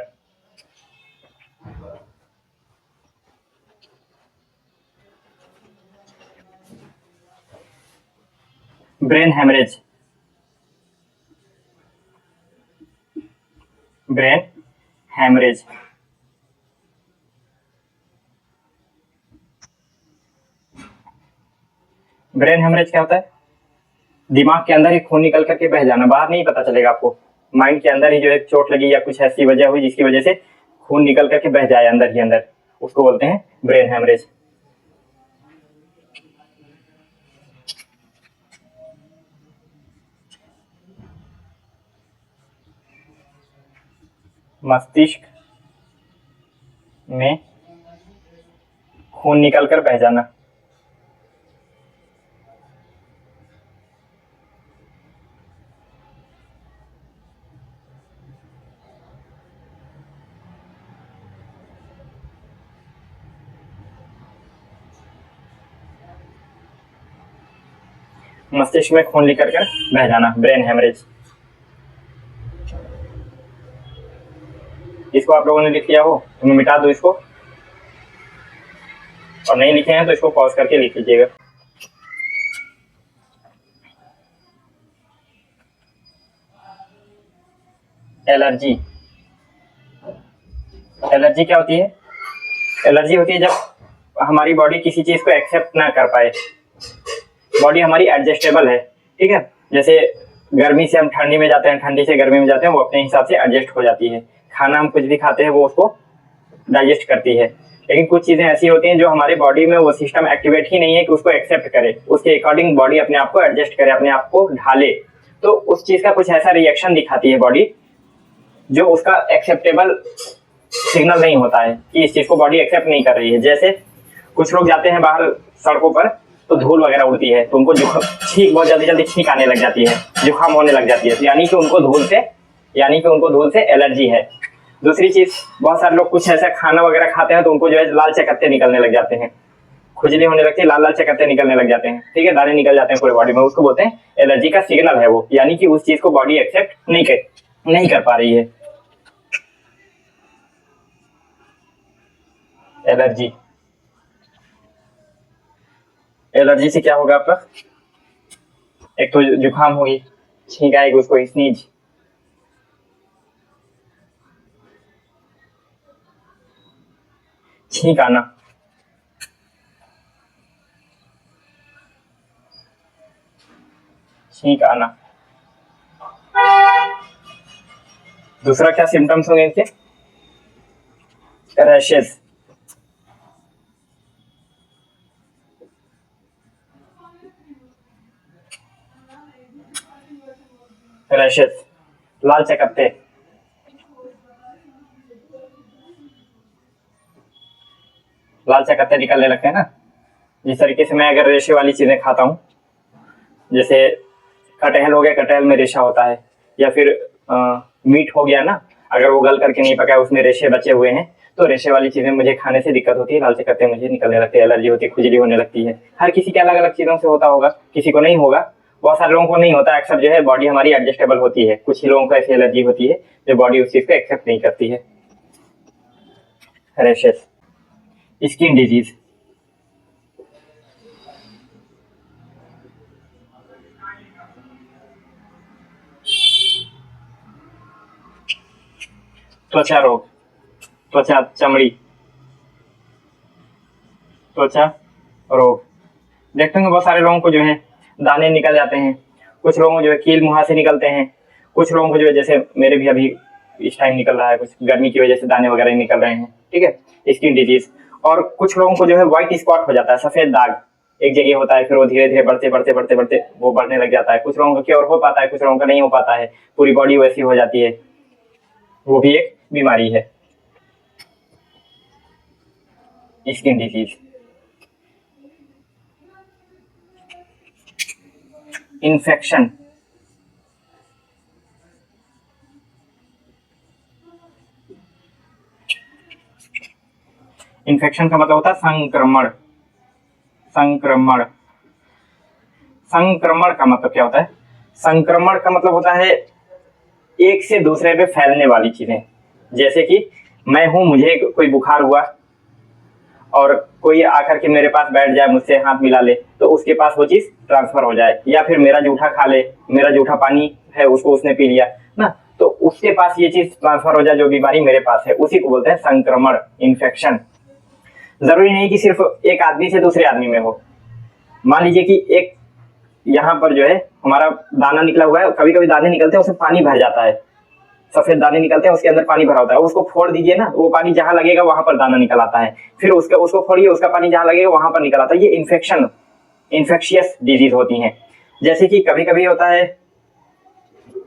Brain haemorrhage, brain haemorrhage. Brain haemorrhage क्या होता है, दिमाग के अंदर ही खून निकल करके बह जाना, बाहर नहीं पता चलेगा आपको, माइंड के अंदर ही जो है चोट लगी या कुछ ऐसी वजह हुई जिसकी वजह से खून निकल करके बह जाए अंदर ही अंदर, उसको बोलते हैं ब्रेन हेमरेज। मस्तिष्क में खून निकल कर बह जाना, मस्तिष्क में खून निकल कर बह जाना, ब्रेन हेमरेज। इसको आप लोगों ने लिख लिया हो तो मैं मिटा दो इसको, और नहीं लिखे हैं तो इसको पॉज करके लिख लीजिएगा। एलर्जी, एलर्जी क्या होती है? एलर्जी होती है जब हमारी बॉडी किसी चीज को एक्सेप्ट ना कर पाए। बॉडी हमारी एडजस्टेबल है, ठीक है। जैसे गर्मी से हम ठंडी में जाते हैं, ठंडी से गर्मी में जाते हैं, वो अपने हिसाब से एडजस्ट हो जाती है। खाना हम कुछ भी खाते हैं वो उसको डाइजेस्ट करती है। लेकिन कुछ चीजें ऐसी होती हैं जो हमारे बॉडी में वो सिस्टम एक्टिवेट ही नहीं है कि उसको एक्सेप्ट करे, उसके अकॉर्डिंग बॉडी अपने आप को एडजस्ट करे, अपने आप को ढाले। तो उस चीज का कुछ ऐसा रिएक्शन दिखाती है बॉडी जो उसका एक्सेप्टेबल सिग्नल नहीं होता है, कि इस चीज को बॉडी एक्सेप्ट नहीं कर रही है। जैसे कुछ लोग जाते हैं बाहर सड़कों पर तो धूल वगैरह उड़ती है, तो उनको छींक बहुत जल्दी जल्दी छींक आने लग जाती है, जुकाम होने लग जाती है, तो यानी कि उनको धूल से एलर्जी है। दूसरी चीज, बहुत सारे लोग कुछ ऐसा खाना वगैरह खाते हैं तो उनको जो है लाल चकत्ते निकलने लग जाते हैं, खुजली होने लगती है, लाल लाल चकत्ते निकलने लग जाते हैं, ठीक है, दाने निकल जाते हैं पूरे बॉडी में। उसको बोलते हैं एलर्जी का सिग्नल है वो, यानी कि उस चीज को बॉडी एक्सेप्ट नहीं कर पा रही है। एलर्जी, एलर्जी से क्या होगा आपका? एक तो जुकाम होगी, छींक आएगी, उसको स्नीज, छींक आना, छींक आना। दूसरा क्या सिम्टम्स होंगे इनके? रैशेस, रैशेस, लाल चकत्ते, लाल चकत्ते निकलने लगते हैं ना। जिस तरीके से मैं अगर रेशे वाली चीजें खाता हूँ, जैसे कटहल हो गया, कटहल में रेशा होता है, या फिर मीट हो गया ना, अगर वो गल करके नहीं पका है, उसमें रेशे बचे हुए हैं, तो रेशे वाली चीजें मुझे खाने से दिक्कत होती है, लाल चकत्ते मुझे निकलने लगते हैं, एलर्जी होती है, खुजली होने लगती है। हर किसी के अलग अलग चीजों से होता होगा, किसी को नहीं होगा, बहुत सारे लोगों को नहीं होता। अक्सर जो है बॉडी हमारी एडजस्टेबल होती है, कुछ ही लोगों को ऐसी एलर्जी होती है जो बॉडी उस चीज को एक्सेप्ट नहीं करती है। रैशेस, स्किन डिजीज, त्वचा रोग, त्वचा चमड़ी, त्वचा रोग। देखते होंगे बहुत सारे लोगों को जो है दाने निकल जाते हैं, कुछ लोगों को जो है कील मुंह से निकलते हैं, कुछ लोगों को जो है, जैसे मेरे भी अभी इस टाइम निकल रहा है, कुछ गर्मी की वजह से दाने वगैरह निकल रहे हैं, ठीक है, स्किन डिजीज। और कुछ लोगों को जो है व्हाइट स्पॉट हो जाता है, सफेद दाग एक जगह होता है, फिर वो धीरे धीरे बढ़ते वो बढ़ने लग जाता है। कुछ लोगों का क्योर हो पाता है, कुछ लोगों का नहीं हो पाता है, पूरी बॉडी वैसी हो जाती है, वो भी एक बीमारी है, स्किन डिजीज। इन्फेक्शन, इन्फेक्शन का मतलब होता है संक्रमण। संक्रमण, संक्रमण का मतलब क्या होता है? संक्रमण का मतलब होता है एक से दूसरे पे फैलने वाली चीजें। जैसे कि मैं हूं, मुझे कोई बुखार हुआ और कोई आकर के मेरे पास बैठ जाए, मुझसे हाथ मिला ले, तो उसके पास वो चीज ट्रांसफर हो जाए। या फिर मेरा जूठा खा ले, मेरा जूठा पानी है उसको उसने पी लिया ना, तो उसके पास ये चीज ट्रांसफर हो जाए, जो बीमारी मेरे पास है, उसी को बोलते हैं संक्रमण, इन्फेक्शन। जरूरी नहीं कि सिर्फ एक आदमी से दूसरे आदमी में हो। मान लीजिए कि एक यहाँ पर जो है हमारा दाना निकला हुआ है, कभी कभी दाने निकलते हैं उसमें पानी भर जाता है, सफेद दाने निकलते हैं उसके अंदर पानी भरा होता है, उसको फोड़ दीजिए ना, वो पानी जहां लगेगा वहां पर दाना निकल आता है, फिर उसको फोड़िए, उसका पानी जहां लगेगा वहां पर निकल आता है। ये इन्फेक्शन, इन्फेक्शियस डिजीज होती हैं। जैसे कि कभी कभी होता है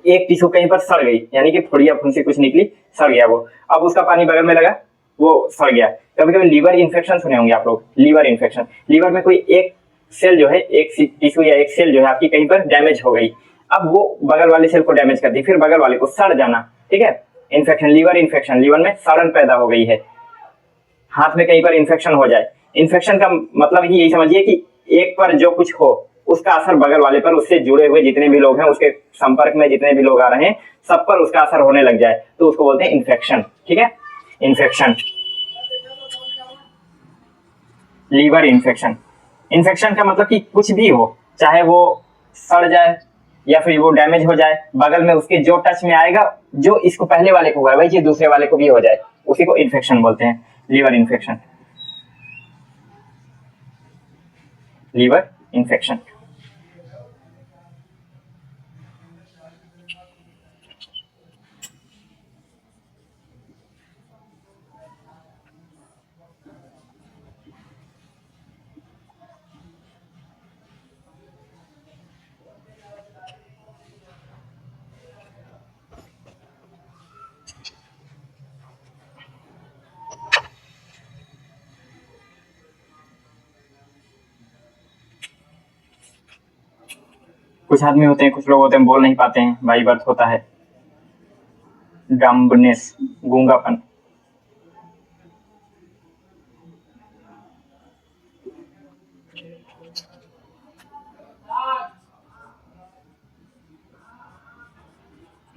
एक टिश्यू कहीं पर सड़ गई, यानी कि फुड़िया फुंसी कुछ निकली, सड़ गया वो, अब उसका पानी बगल में लगा, वो सड़ गया। कभी कभी लीवर इन्फेक्शन सुने होंगे आप लोग, लीवर इन्फेक्शन, लीवर में कोई एक सेल जो है, एक टिश्यू या एक सेल जो है आपकी कहीं पर डैमेज हो गई, अब वो बगल वाले सेल को डैमेज कर दी, फिर बगल वाले को सड़ जाना, ठीक है, इन्फेक्शन, लीवर इन्फेक्शन, लीवर में सड़न पैदा हो गई है। हाथ में कहीं पर इन्फेक्शन हो जाए, इन्फेक्शन का मतलब ही यही समझिए कि एक पर जो कुछ हो, उसका असर बगल वाले पर, उससे जुड़े हुए जितने भी लोग हैं, उसके संपर्क में जितने भी लोग आ रहे हैं, सब पर उसका असर होने लग जाए, तो उसको बोलते हैं इन्फेक्शन। ठीक है, इन्फेक्शन। लीवर इन्फेक्शन, इन्फेक्शन का मतलब कि कुछ भी हो, चाहे वो सड़ जाए या फिर वो डैमेज हो जाए, बगल में उसके जो टच में आएगा, जो इसको पहले वाले को हुआ वही चीज दूसरे वाले को भी हो जाए, उसी को इन्फेक्शन बोलते हैं, लीवर इन्फेक्शन। Liver infection. कुछ आदमी होते हैं, कुछ लोग होते हैं बोल नहीं पाते हैं, बाई बर्थ होता है। डम्बनेस, गूंगापन।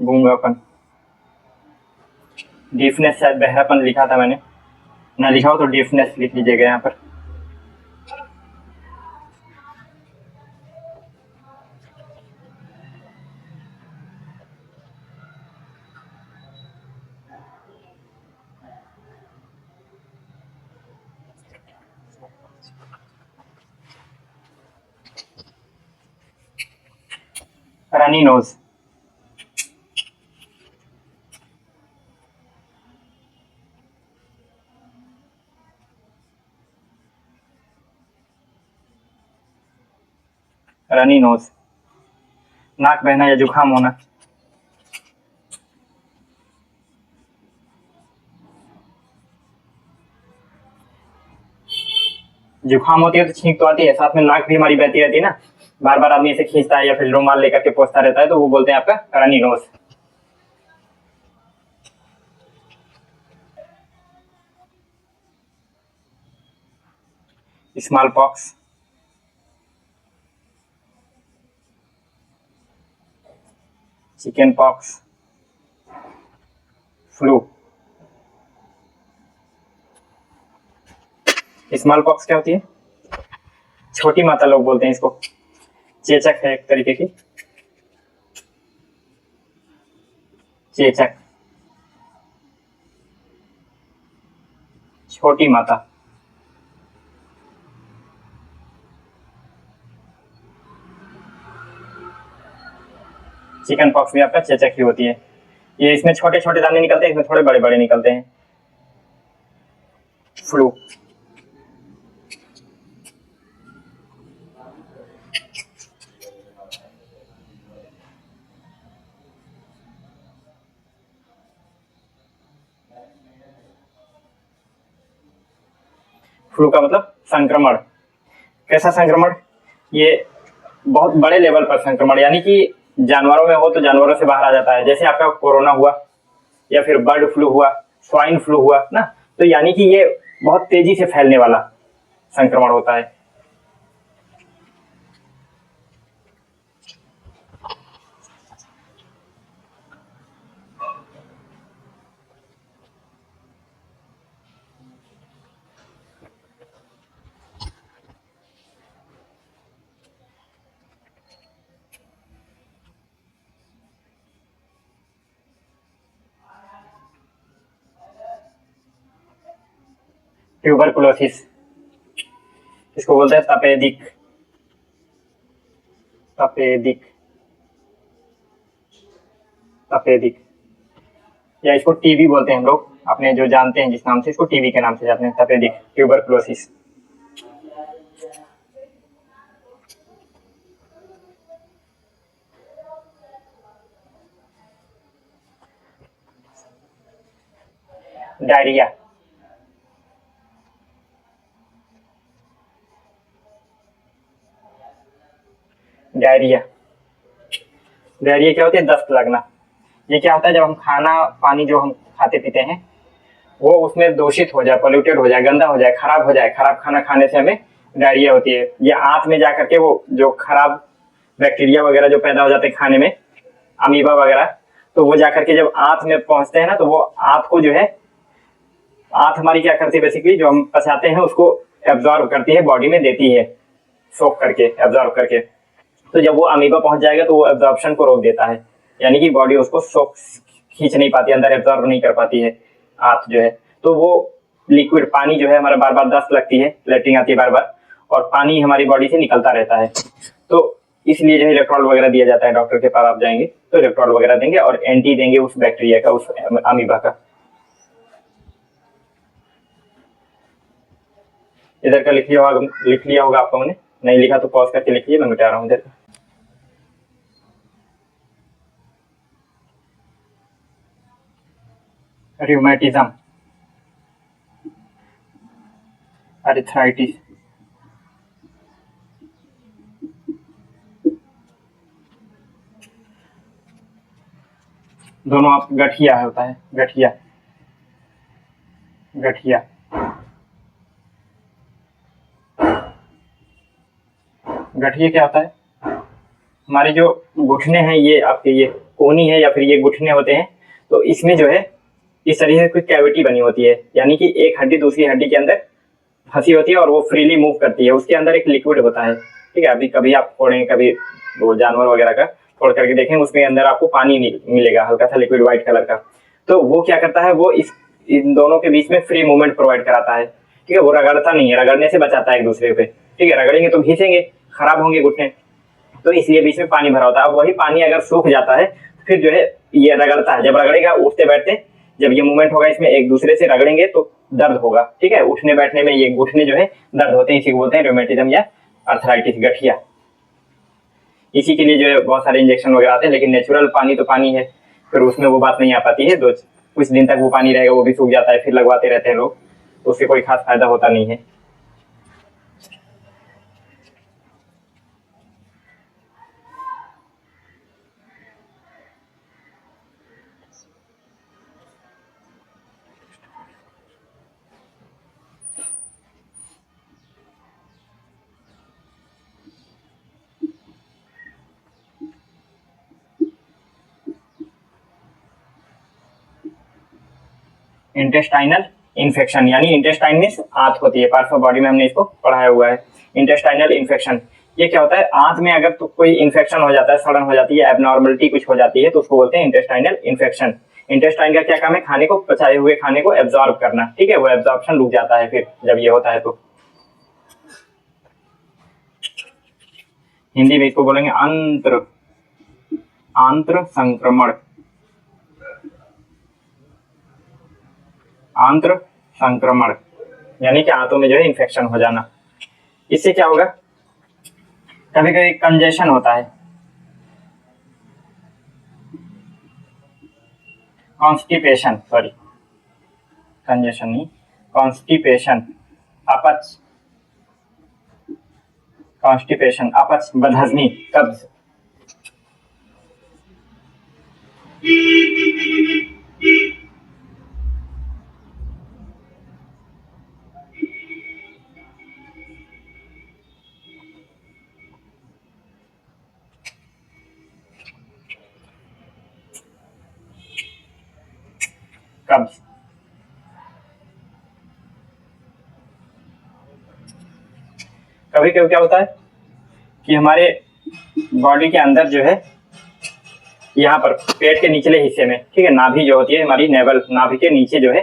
गूंगापन। डीफनेस, शायद बहरापन लिखा था मैंने, ना लिखा हो तो डीफनेस लिख लीजिएगा यहाँ पर। Runny nose. रनी नोज, नाक बहना या जुकाम होना। जुकाम होती है तो छींक तो आती है, साथ में नाक भी हमारी बहती रहती है ना, बार बार आदमी इसे खींचता है या फिर रुमाल लेकर के पोंछता रहता है, तो वो बोलते हैं आपका runny nose. Small pox. Chicken pox. Flu. Small pox क्या होती है? छोटी माता लोग बोलते हैं इसको, चेचक है एक तरीके की, चेचक, छोटी माता। चिकन पॉक्स भी आपका चेचक ही होती है। ये इसमें छोटे छोटे दाने निकलते हैं, इसमें थोड़े बड़े बड़े निकलते हैं। फ्लू। फ्लू का मतलब संक्रमण। कैसा संक्रमण? ये बहुत बड़े लेवल पर संक्रमण, यानी कि जानवरों में हो तो जानवरों से बाहर आ जाता है, जैसे आपका कोरोना हुआ या फिर बर्ड फ्लू हुआ, स्वाइन फ्लू हुआ ना, तो यानी कि ये बहुत तेजी से फैलने वाला संक्रमण होता है। ट्यूबरकुलोसिस, इसको बोलते हैं तपेदिक। तपेदिक, तपेदिक, या इसको टीबी बोलते हैं हम लोग, अपने जो जानते हैं जिस नाम से, इसको टीबी के नाम से जानते हैं, तपेदिक, ट्यूबरकुलोसिस। डायरिया। डायरिया, डायरिया क्या होती है? दस्त लगना। ये क्या होता है? जब हम खाना पानी जो हम खाते पीते हैं वो उसमें दूषित हो जाए, पोल्यूटेड हो जाए, गंदा हो जाए, खराब हो जाए, खराब खाना खाने से हमें डायरिया होती है। ये आंत में जाकर के वो जो खराब बैक्टीरिया वगैरह जो पैदा हो जाते हैं खाने में, अमीबा वगैरह, तो वो जाकर के जब आंत में पहुंचते हैं ना, तो वो आंत को जो है, आंत हमारी क्या करती है बेसिकली, जो हम पचाते हैं उसको एब्जॉर्ब करती है, बॉडी में देती है, सोख करके, एब्जॉर्ब करके। तो जब वो अमीबा पहुंच जाएगा तो वो एब्जॉर्प्शन को रोक देता है, यानी कि बॉडी उसको सोख खींच नहीं पाती, अंदर एब्जॉर्ब नहीं कर पाती है आंत जो है। तो वो लिक्विड पानी जो है हमारा बार बार दस्त लगती है, लेटरिन आती है बार बार, और पानी हमारी बॉडी से निकलता रहता है। तो इसलिए जो है इलेक्ट्रॉल वगैरह दिया जाता है, डॉक्टर के पास आप जाएंगे तो इलेक्ट्रॉल वगैरह देंगे और एंटी देंगे उस बैक्टीरिया का, उस अमीबा का। इधर का लिख लिया होगा आप लोगों ने, नहीं लिखा तो पॉज करके लिखिए, मैं मिटा रहा हूँ इधर का। रियूमेटिज्म, अर्थराइटिस, दोनों आप गठिया होता है, गठिया, गठिया, गठिया क्या होता है, हमारे जो घुटने हैं, ये आपके ये कोहनी है या फिर ये घुटने होते हैं, तो इसमें जो है इस तरीके से कोई कैविटी बनी होती है, यानी कि एक हड्डी दूसरी हड्डी के अंदर फंसी होती है और वो फ्रीली मूव करती है। उसके अंदर एक लिक्विड होता है, ठीक है। अभी कभी आप फोड़ें, कभी वो जानवर वगैरह का फोड़ करके देखें, उसके अंदर आपको पानी मिलेगा, हल्का सा लिक्विड व्हाइट कलर का। तो वो क्या करता है, वो इन दोनों के बीच में फ्री मूवमेंट प्रोवाइड कराता है, ठीक है। वो रगड़ता नहीं है, रगड़ने से बचाता है एक दूसरे पे, ठीक है। रगड़ेंगे तो घिसेंगे, खराब होंगे घुटने, तो इसलिए बीच में पानी भरा होता है। अब वही पानी अगर सूख जाता है फिर जो है ये रगड़ता है, जब रगड़ेगा उठते बैठते, जब ये मूवमेंट होगा इसमें एक दूसरे से रगड़ेंगे तो दर्द होगा, ठीक है। उठने बैठने में ये घुटने जो है दर्द होते हैं, इसी को बोलते हैं रोमेटिज्म या अर्थराइटिस, गठिया। इसी के लिए जो है बहुत सारे इंजेक्शन वगैरह आते हैं, लेकिन नेचुरल पानी तो पानी है, फिर उसमें वो बात नहीं आ पाती है। कुछ दिन तक वो पानी रहेगा, वो भी सूख जाता है, फिर लगवाते रहते हैं लोग, तो उससे कोई खास फायदा होता नहीं है। इंटेस्टाइनल इन्फेक्शन, यानी इंटेस्टाइन मीन्स आंत होती है, पार्ट्स ऑफ बॉडी में हमने इसको पढ़ाया हुआ है। इंटेस्टाइनल इन्फेक्शन ये क्या होता है, आंत में अगर तो कोई इन्फेक्शन हो जाता है, सड़न हो जाती है, एबनॉर्मलिटी कुछ हो जाती है, तो उसको बोलते हैं इंटेस्टाइनल इन्फेक्शन। इंटेस्टाइन का क्या काम है, खाने को, पचाए हुए खाने को एब्जॉर्ब करना, ठीक है। वो एब्जॉर्प्शन रुक जाता है फिर जब ये होता है तो। हिंदी में इसको बोलेंगे आंत्र संक्रमण, आंत्र संक्रमण, यानी कि आंतों में जो है इन्फेक्शन हो जाना। इससे क्या होगा, कभी कभी कंजेशन होता है, कॉन्स्टिपेशन, सॉरी कंजेशन नहीं, कॉन्स्टिपेशन, अपच, कॉन्स्टिपेशन, अपच, बदहजमी, कब्ज। कब्ज, कभी कभी क्या होता है कि हमारे बॉडी के अंदर जो है, यहाँ पर पेट के निचले हिस्से में, ठीक है, नाभि जो होती है हमारी, नेवल, नाभि के नीचे जो है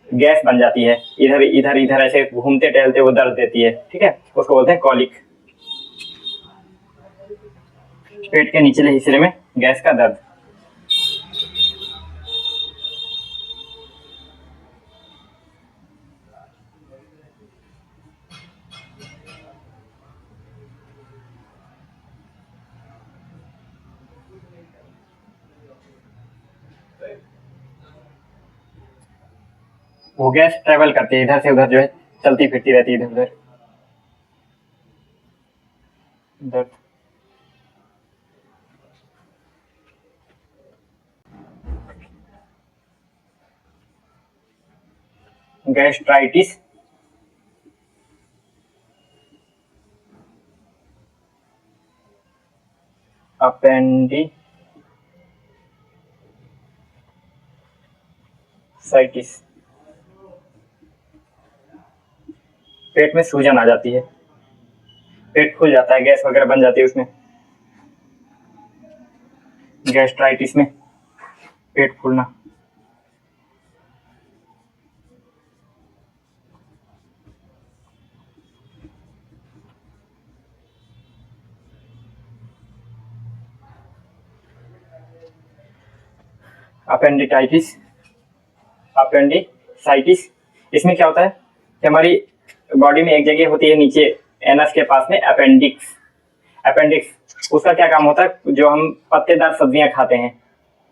गैस बन जाती है, इधर इधर इधर ऐसे घूमते टहलते वो दर्द देती है, ठीक है। उसको बोलते हैं कॉलिक, पेट के निचले हिस्से में गैस का दर्द। वो गैस ट्रेवल करती है इधर से उधर, जो है चलती फिरती रहती है इधर उधर, दर्द। गैस्ट्राइटिस, अपेंडिसाइटिस, पेट में सूजन आ जाती है, पेट फूल जाता है, गैस वगैरह बन जाती है उसमें, गैस्ट्राइटिस में पेट फूलना। अपेंडिटाइटिस, अपेंडिसाइटिस, इसमें क्या होता है कि हमारी बॉडी में एक जगह होती है नीचे एनस के पास में अपेंडिक्स। अपेंडिक्स उसका क्या काम होता है, जो हम पत्तेदार सब्जियां खाते हैं,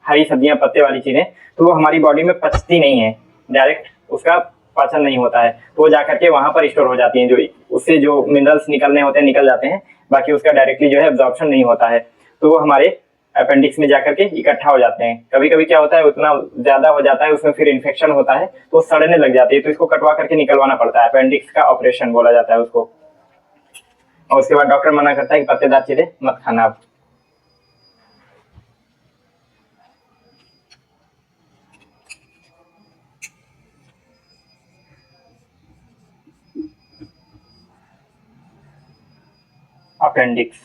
हरी सब्जियां पत्ते वाली चीजें, तो वो हमारी बॉडी में पचती नहीं है, डायरेक्ट उसका पाचन नहीं होता है, तो वो जाकर के वहां पर स्टोर हो जाती हैं, जो उससे जो मिनरल्स निकलने होते हैं निकल जाते हैं, बाकी उसका डायरेक्टली जो है एब्जॉर्प्शन नहीं होता है, तो वो हमारे अपेंडिक्स में जाकर के इकट्ठा हो जाते हैं। कभी कभी क्या होता है, उतना ज्यादा हो जाता है उसमें, फिर इन्फेक्शन होता है तो सड़ने लग जाती है, तो इसको कटवा करके निकलवाना पड़ता है, अपेंडिक्स का ऑपरेशन बोला जाता है उसको। और उसके बाद डॉक्टर मना करता है कि पत्तेदार चीजें मत खाना आप। Appendix,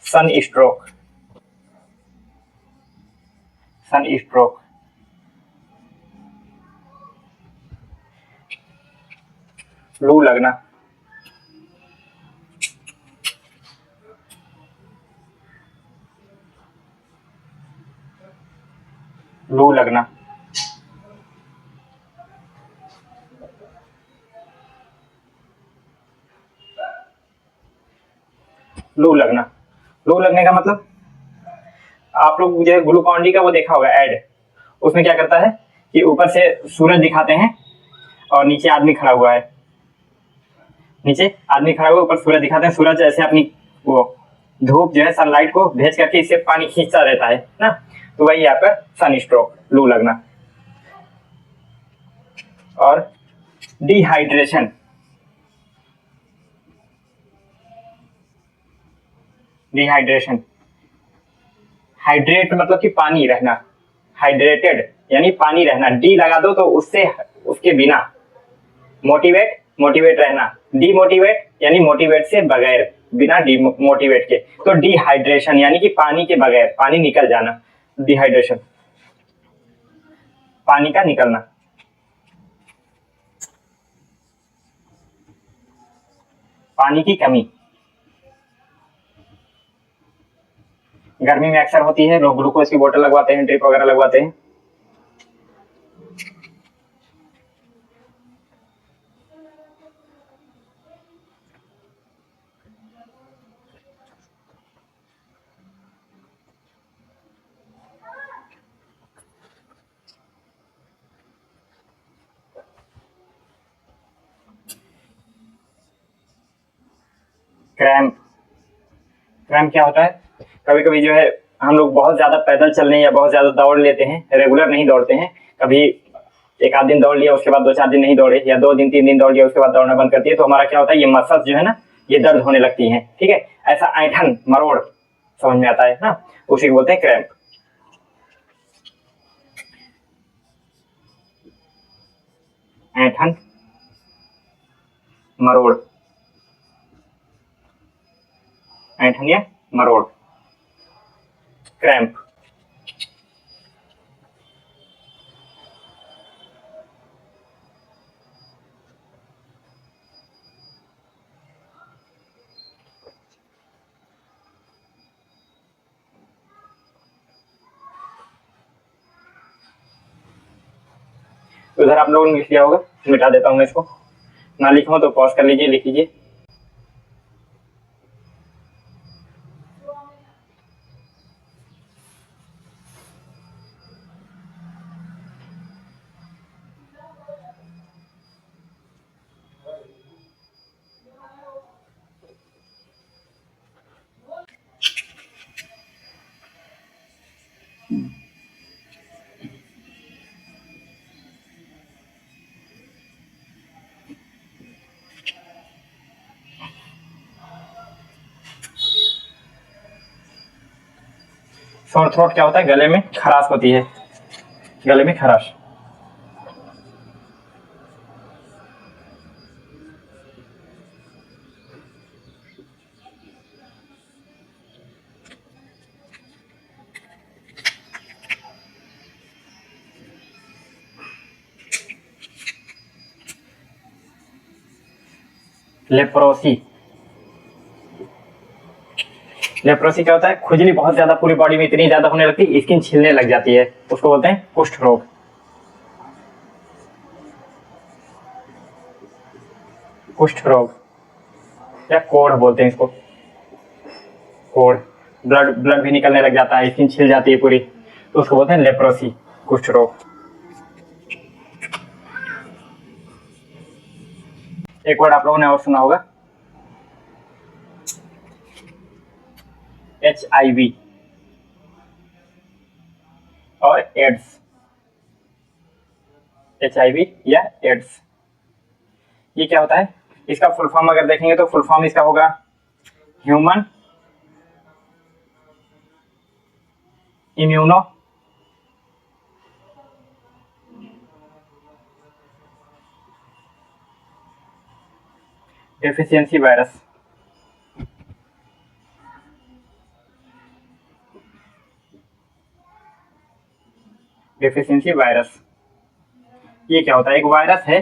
sun stroke, sun stroke, लू लगना, लू लगना, लू लगना। लू लगने का मतलब, आप लोग जो ग्लूकॉन डी का वो देखा होगा एड, उसमें क्या करता है कि ऊपर से सूरज दिखाते हैं और नीचे आदमी खड़ा हुआ है, नीचे आदमी खड़ा हुआ, ऊपर सूरज दिखाते हैं, सूरज ऐसे अपनी वो धूप जो है सनलाइट को भेज करके इससे पानी खींचता रहता है ना, तो वही आपका सन स्ट्रोक, लू लगना। और डिहाइड्रेशन, डिहाइड्रेशन, हाइड्रेट मतलब कि पानी रहना, हाइड्रेटेड यानी पानी रहना, डी लगा दो तो उससे उसके बिना, मोटिवेट मोटिवेट रहना, डीमोटिवेट यानी मोटिवेट से बगैर, बिना डीमोटिवेट के, तो डिहाइड्रेशन यानी कि पानी के बगैर, पानी निकल जाना, डिहाइड्रेशन, पानी का निकलना। पानी की कमी गर्मी में अक्सर होती है, लोग ग्लूकोज की बोतल लगवाते हैं, ड्रिप वगैरह लगवाते हैं। क्रैम्प, क्रैम्प क्या होता है, कभी कभी जो है हम लोग बहुत ज्यादा पैदल चलने या बहुत ज्यादा दौड़ लेते हैं, रेगुलर नहीं दौड़ते हैं, कभी एक आध दिन दौड़ लिया, उसके बाद 2-4 दिन नहीं दौड़े, या 2 दिन 3 दिन दौड़ लिया, उसके बाद दौड़ना बंद कर दिए, तो हमारा क्या होता है, ये मसल्स जो है ना ये दर्द होने लगती हैं, ठीक है, ऐसा ऐंठन मरोड़ समझ में आता है ना, उसी को बोलते हैं क्रैम्प। ऐंठन मरोड़, ऐंठन या मरोड़, क्रैम्प। उधर आप लोगों ने लिख लिया होगा, मिटा देता हूँ मैं इसको, ना लिखो तो पॉज कर लीजिए, लिख लीजिए। सोर थ्रोट क्या होता है, गले में खराश होती है, गले में खराश। लेप्रोसी, लेप्रोसी क्या होता है, खुजली बहुत ज्यादा पूरी बॉडी में इतनी ज्यादा होने लगती है, स्किन छिलने लग जाती है, उसको बोलते हैं कुष्ठ रोग। कुष्ठ रोग या कोढ़ बोलते हैं इसको, कोढ़। ब्लड ब्लड भी निकलने लग जाता है, स्किन छिल जाती है पूरी, तो उसको बोलते हैं लेप्रोसी, कुष्ठ रोग। एक वर्ड आप लोगों ने और सुना होगा, HIV और एड्स। HIV या एड्स, ये क्या होता है, इसका फुल फॉर्म अगर देखेंगे तो फुल फॉर्म इसका होगा human immuno deficiency virus. Deficiency virus, ये क्या होता है, एक वायरस है।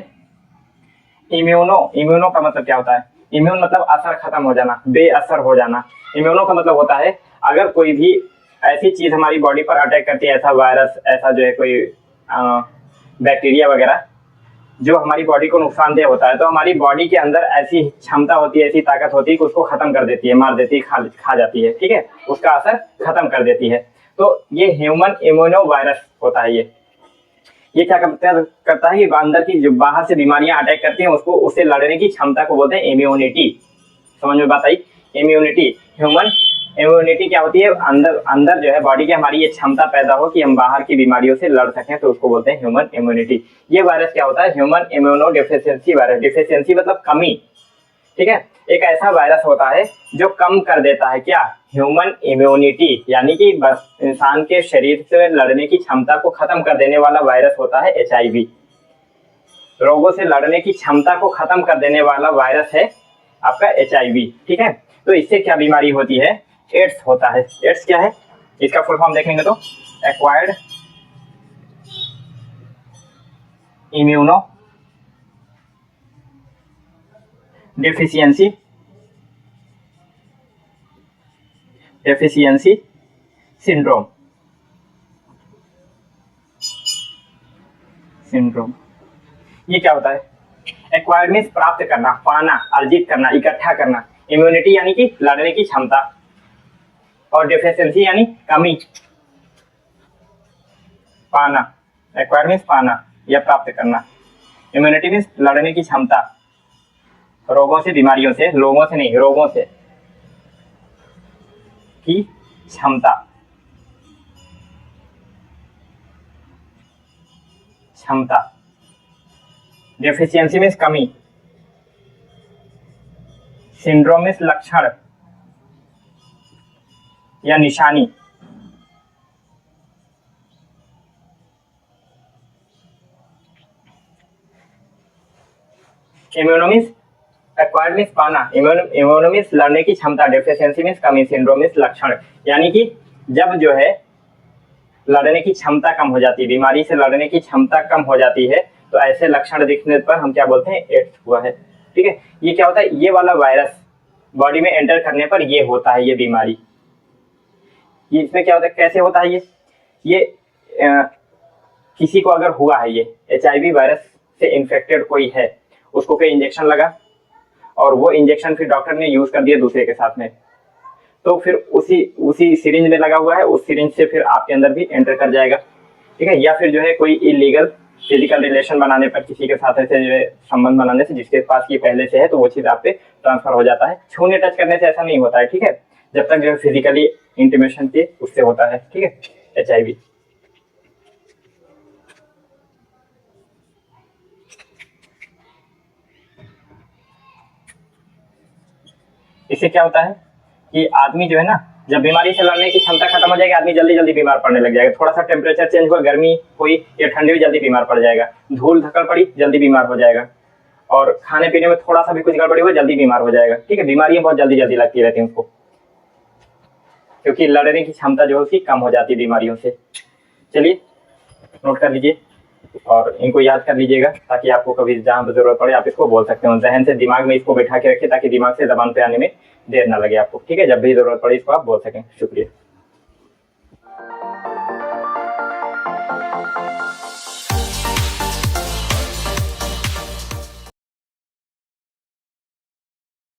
इम्यूनो, इम्यूनो का मतलब क्या होता है, इम्यून मतलब असर खत्म हो जाना, बेअसर हो जाना। इम्यूनो का मतलब होता है अगर कोई भी ऐसी चीज हमारी बॉडी पर अटैक करती है, ऐसा वायरस, ऐसा जो है कोई बैक्टीरिया वगैरह जो हमारी बॉडी को नुकसानदेह होता है, तो हमारी बॉडी के अंदर ऐसी क्षमता होती है, ऐसी ताकत होती है कि उसको खत्म कर देती है, मार देती है, खा जाती है, ठीक है, उसका असर खत्म कर देती है। तो ये ह्यूमन इम्यूनो वायरस होता है। ये क्या करता है कि अंदर की जो बाहर से बीमारियां अटैक करती हैं उसको, उससे लड़ने की क्षमता को बोलते हैं इम्यूनिटी। समझ में बात आई, इम्यूनिटी। ह्यूमन इम्यूनिटी क्या होती है, अंदर अंदर जो है बॉडी की हमारी ये क्षमता पैदा हो कि हम बाहर की बीमारियों से लड़ सकें, तो उसको बोलते हैं ह्यूमन इम्यूनिटी। ये वायरस क्या होता है, human immuno deficiency virus. Deficiency मतलब कमी, ठीक है। एक ऐसा वायरस होता है जो कम कर देता है क्या, ह्यूमन इम्यूनिटी, यानी कि इंसान के शरीर से लड़ने की क्षमता को खत्म कर देने वाला वायरस होता है HIV। रोगों से लड़ने की क्षमता को खत्म कर देने वाला वायरस है आपका HIV, ठीक है। तो इससे क्या बीमारी होती है, एड्स होता है। एड्स क्या है, इसका फुल फॉर्म देखेंगे तो acquired immuno deficiency syndrome. Syndrome, ये क्या होता है, एक्वायर्ड मीन्स प्राप्त करना, पाना, अर्जित करना, इकट्ठा करना। इम्यूनिटी यानी कि लड़ने की क्षमता, और डेफिशिएंसी यानी कमी, पाना। एक्वायर्ड मीन्स पाना या प्राप्त करना, इम्यूनिटी मीन्स लड़ने की क्षमता, रोगों से, बीमारियों से, लोगों से नहीं, रोगों से की क्षमता, क्षमता। डेफिशिएंसी मीन्स कमी, सिंड्रोम मीन्स लक्षण या निशानी। इम्यूनो मीन्स एक्वायर्ड मीन्स पाना, इम्यूनो मीन्स लड़ने की क्षमता, डेफिशिएंसी मीन्स कमी, सिंड्रोम मीन्स लक्षण। यानी कि जब जो है लड़ने की क्षमता कम हो जाती है, बीमारी से लड़ने की क्षमता कम हो जाती है, तो ऐसे लक्षण दिखने पर हम क्या बोलते हैं, एड्स हुआ है, ठीक है। ये क्या होता है, ये वाला वायरस बॉडी में एंटर करने पर ये होता है, ये बीमारी। ये इसमें क्या होता है, कैसे होता है ये किसी को अगर हुआ है, ये HIV वायरस से इन्फेक्टेड कोई है, उसको कोई इंजेक्शन लगा और वो इंजेक्शन फिर डॉक्टर ने यूज कर दिया दूसरे के साथ में, तो फिर उसी सिरिंज में लगा हुआ है, उस सिरिंज से फिर आपके अंदर भी एंटर कर जाएगा, ठीक है। या फिर जो है कोई इलीगल फिजिकल रिलेशन बनाने पर, किसी के साथ ऐसे जो है संबंध बनाने से, जिसके पास ये पहले से है, तो वो चीज आप पे ट्रांसफर हो जाता है। छूने टच करने से ऐसा नहीं होता है, ठीक है, जब तक जो है फिजिकली इंटीमेशन के उससे होता है, ठीक है, HIV। इससे क्या होता है कि आदमी जो है ना, जब बीमारी से लड़ने की क्षमता खत्म हो जाएगी, आदमी जल्दी जल्दी बीमार पड़ने लग जाएगा। थोड़ा सा टेम्परेचर चेंज हुआ, गर्मी हुई या ठंडी हुई, जल्दी बीमार पड़ जाएगा। धूल धक्कड़ पड़ी, जल्दी बीमार हो जाएगा। और खाने पीने में थोड़ा सा भी कुछ गड़बड़ी हुआ, जल्दी बीमार हो जाएगा। ठीक है, बीमारियां बहुत जल्दी जल्दी लगती रहती हैं उसको, क्योंकि लड़ने की क्षमता जो है उसकी कम हो जाती है बीमारियों से। चलिए नोट कर लीजिए और इनको याद कर लीजिएगा, ताकि आपको कभी जहाँ जरूरत पड़े आप इसको बोल सकते हो। जहन से दिमाग में इसको बैठा के रखिए, ताकि दिमाग से जबान पे आने में देर ना लगे आपको। ठीक है, जब भी जरूरत पड़े इसको आप बोल सकें। शुक्रिया।